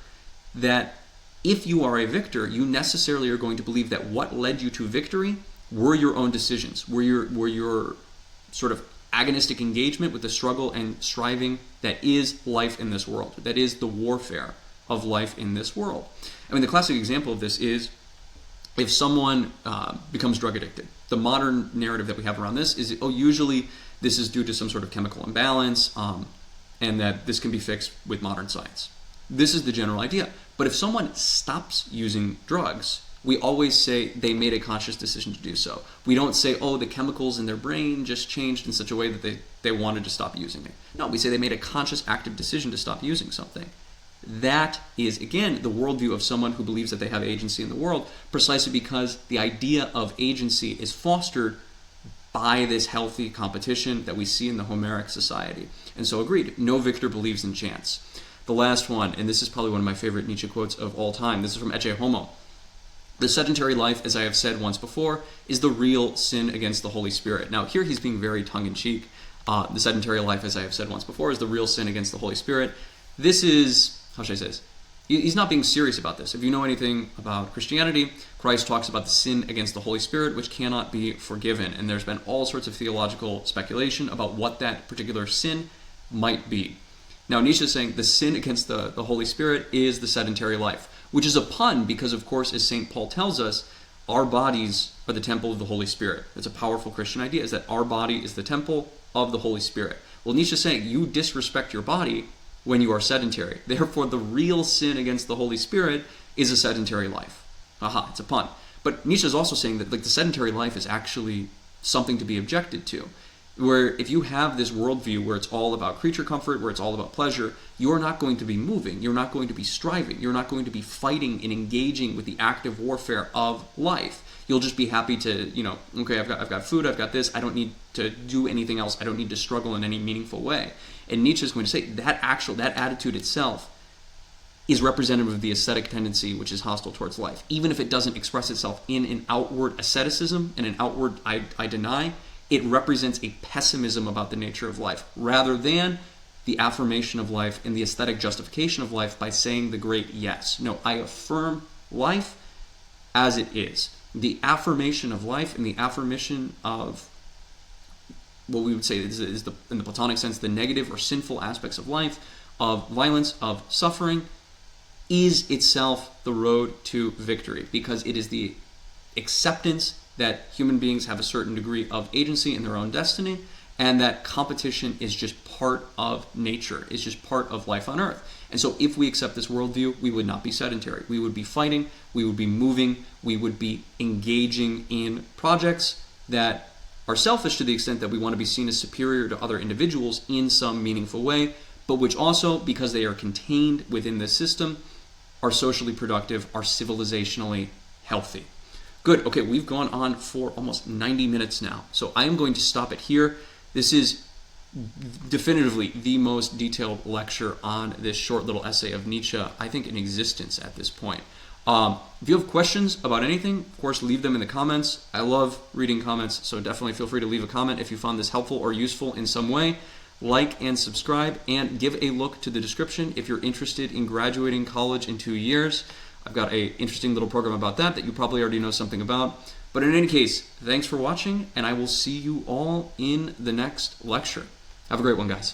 Speaker 2: That if you are a victor, you necessarily are going to believe that what led you to victory were your own decisions, were your sort of agonistic engagement with the struggle and striving that is life in this world, that is the warfare of life in this world. I mean, the classic example of this is if someone becomes drug addicted. The modern narrative that we have around this is, usually this is due to some sort of chemical imbalance, and that this can be fixed with modern science. This is the general idea. But if someone stops using drugs, we always say they made a conscious decision to do so. We don't say, the chemicals in their brain just changed in such a way that they wanted to stop using it. No, we say they made a conscious, active decision to stop using something. That is, again, the worldview of someone who believes that they have agency in the world, precisely because the idea of agency is fostered by this healthy competition that we see in the Homeric society. And so agreed, no victor believes in chance. The last one, and this is probably one of my favorite Nietzsche quotes of all time, this is from Ecce Homo. "The sedentary life, as I have said once before, is the real sin against the Holy Spirit." Now, here he's being very tongue-in-cheek. The sedentary life, as I have said once before, is the real sin against the Holy Spirit. This is, how should I say this? He's not being serious about this. If you know anything about Christianity, Christ talks about the sin against the Holy Spirit, which cannot be forgiven. And there's been all sorts of theological speculation about what that particular sin might be. Now, Nietzsche is saying the sin against the Holy Spirit is the sedentary life, which is a pun because, of course, as St. Paul tells us, our bodies are the temple of the Holy Spirit. It's a powerful Christian idea, is that our body is the temple of the Holy Spirit. Well, Nietzsche is saying you disrespect your body when you are sedentary. Therefore, the real sin against the Holy Spirit is a sedentary life. Aha, it's a pun. But Nietzsche is also saying that the sedentary life is actually something to be objected to. Where if you have this worldview where it's all about creature comfort, where it's all about pleasure, you're not going to be moving, you're not going to be striving, you're not going to be fighting and engaging with the active warfare of life. You'll just be happy to, okay, I've got food, I've got this, I don't need to do anything else, I don't need to struggle in any meaningful way. And Nietzsche is going to say that attitude itself is representative of the ascetic tendency which is hostile towards life. Even if it doesn't express itself in an outward asceticism and an outward I deny, it represents a pessimism about the nature of life, rather than the affirmation of life and the aesthetic justification of life by saying the great yes. No, I affirm life as it is. The affirmation of life and the affirmation of what we would say is in the Platonic sense, the negative or sinful aspects of life, of violence, of suffering, is itself the road to victory, because it is the acceptance that human beings have a certain degree of agency in their own destiny, and that competition is just part of nature, is just part of life on earth. And so if we accept this worldview, we would not be sedentary. We would be fighting, we would be moving, we would be engaging in projects that are selfish to the extent that we want to be seen as superior to other individuals in some meaningful way, but which also, because they are contained within this system, are socially productive, are civilizationally healthy. Good. Okay, we've gone on for almost 90 minutes now, so I am going to stop it here. This is definitively the most detailed lecture on this short little essay of Nietzsche, I think, in existence at this point. If you have questions about anything, of course, leave them in the comments. I love reading comments, so definitely feel free to leave a comment if you found this helpful or useful in some way. Like and subscribe, and give a look to the description if you're interested in graduating college in 2 years. I've got an interesting little program about that you probably already know something about. But in any case, thanks for watching, and I will see you all in the next lecture. Have a great one, guys.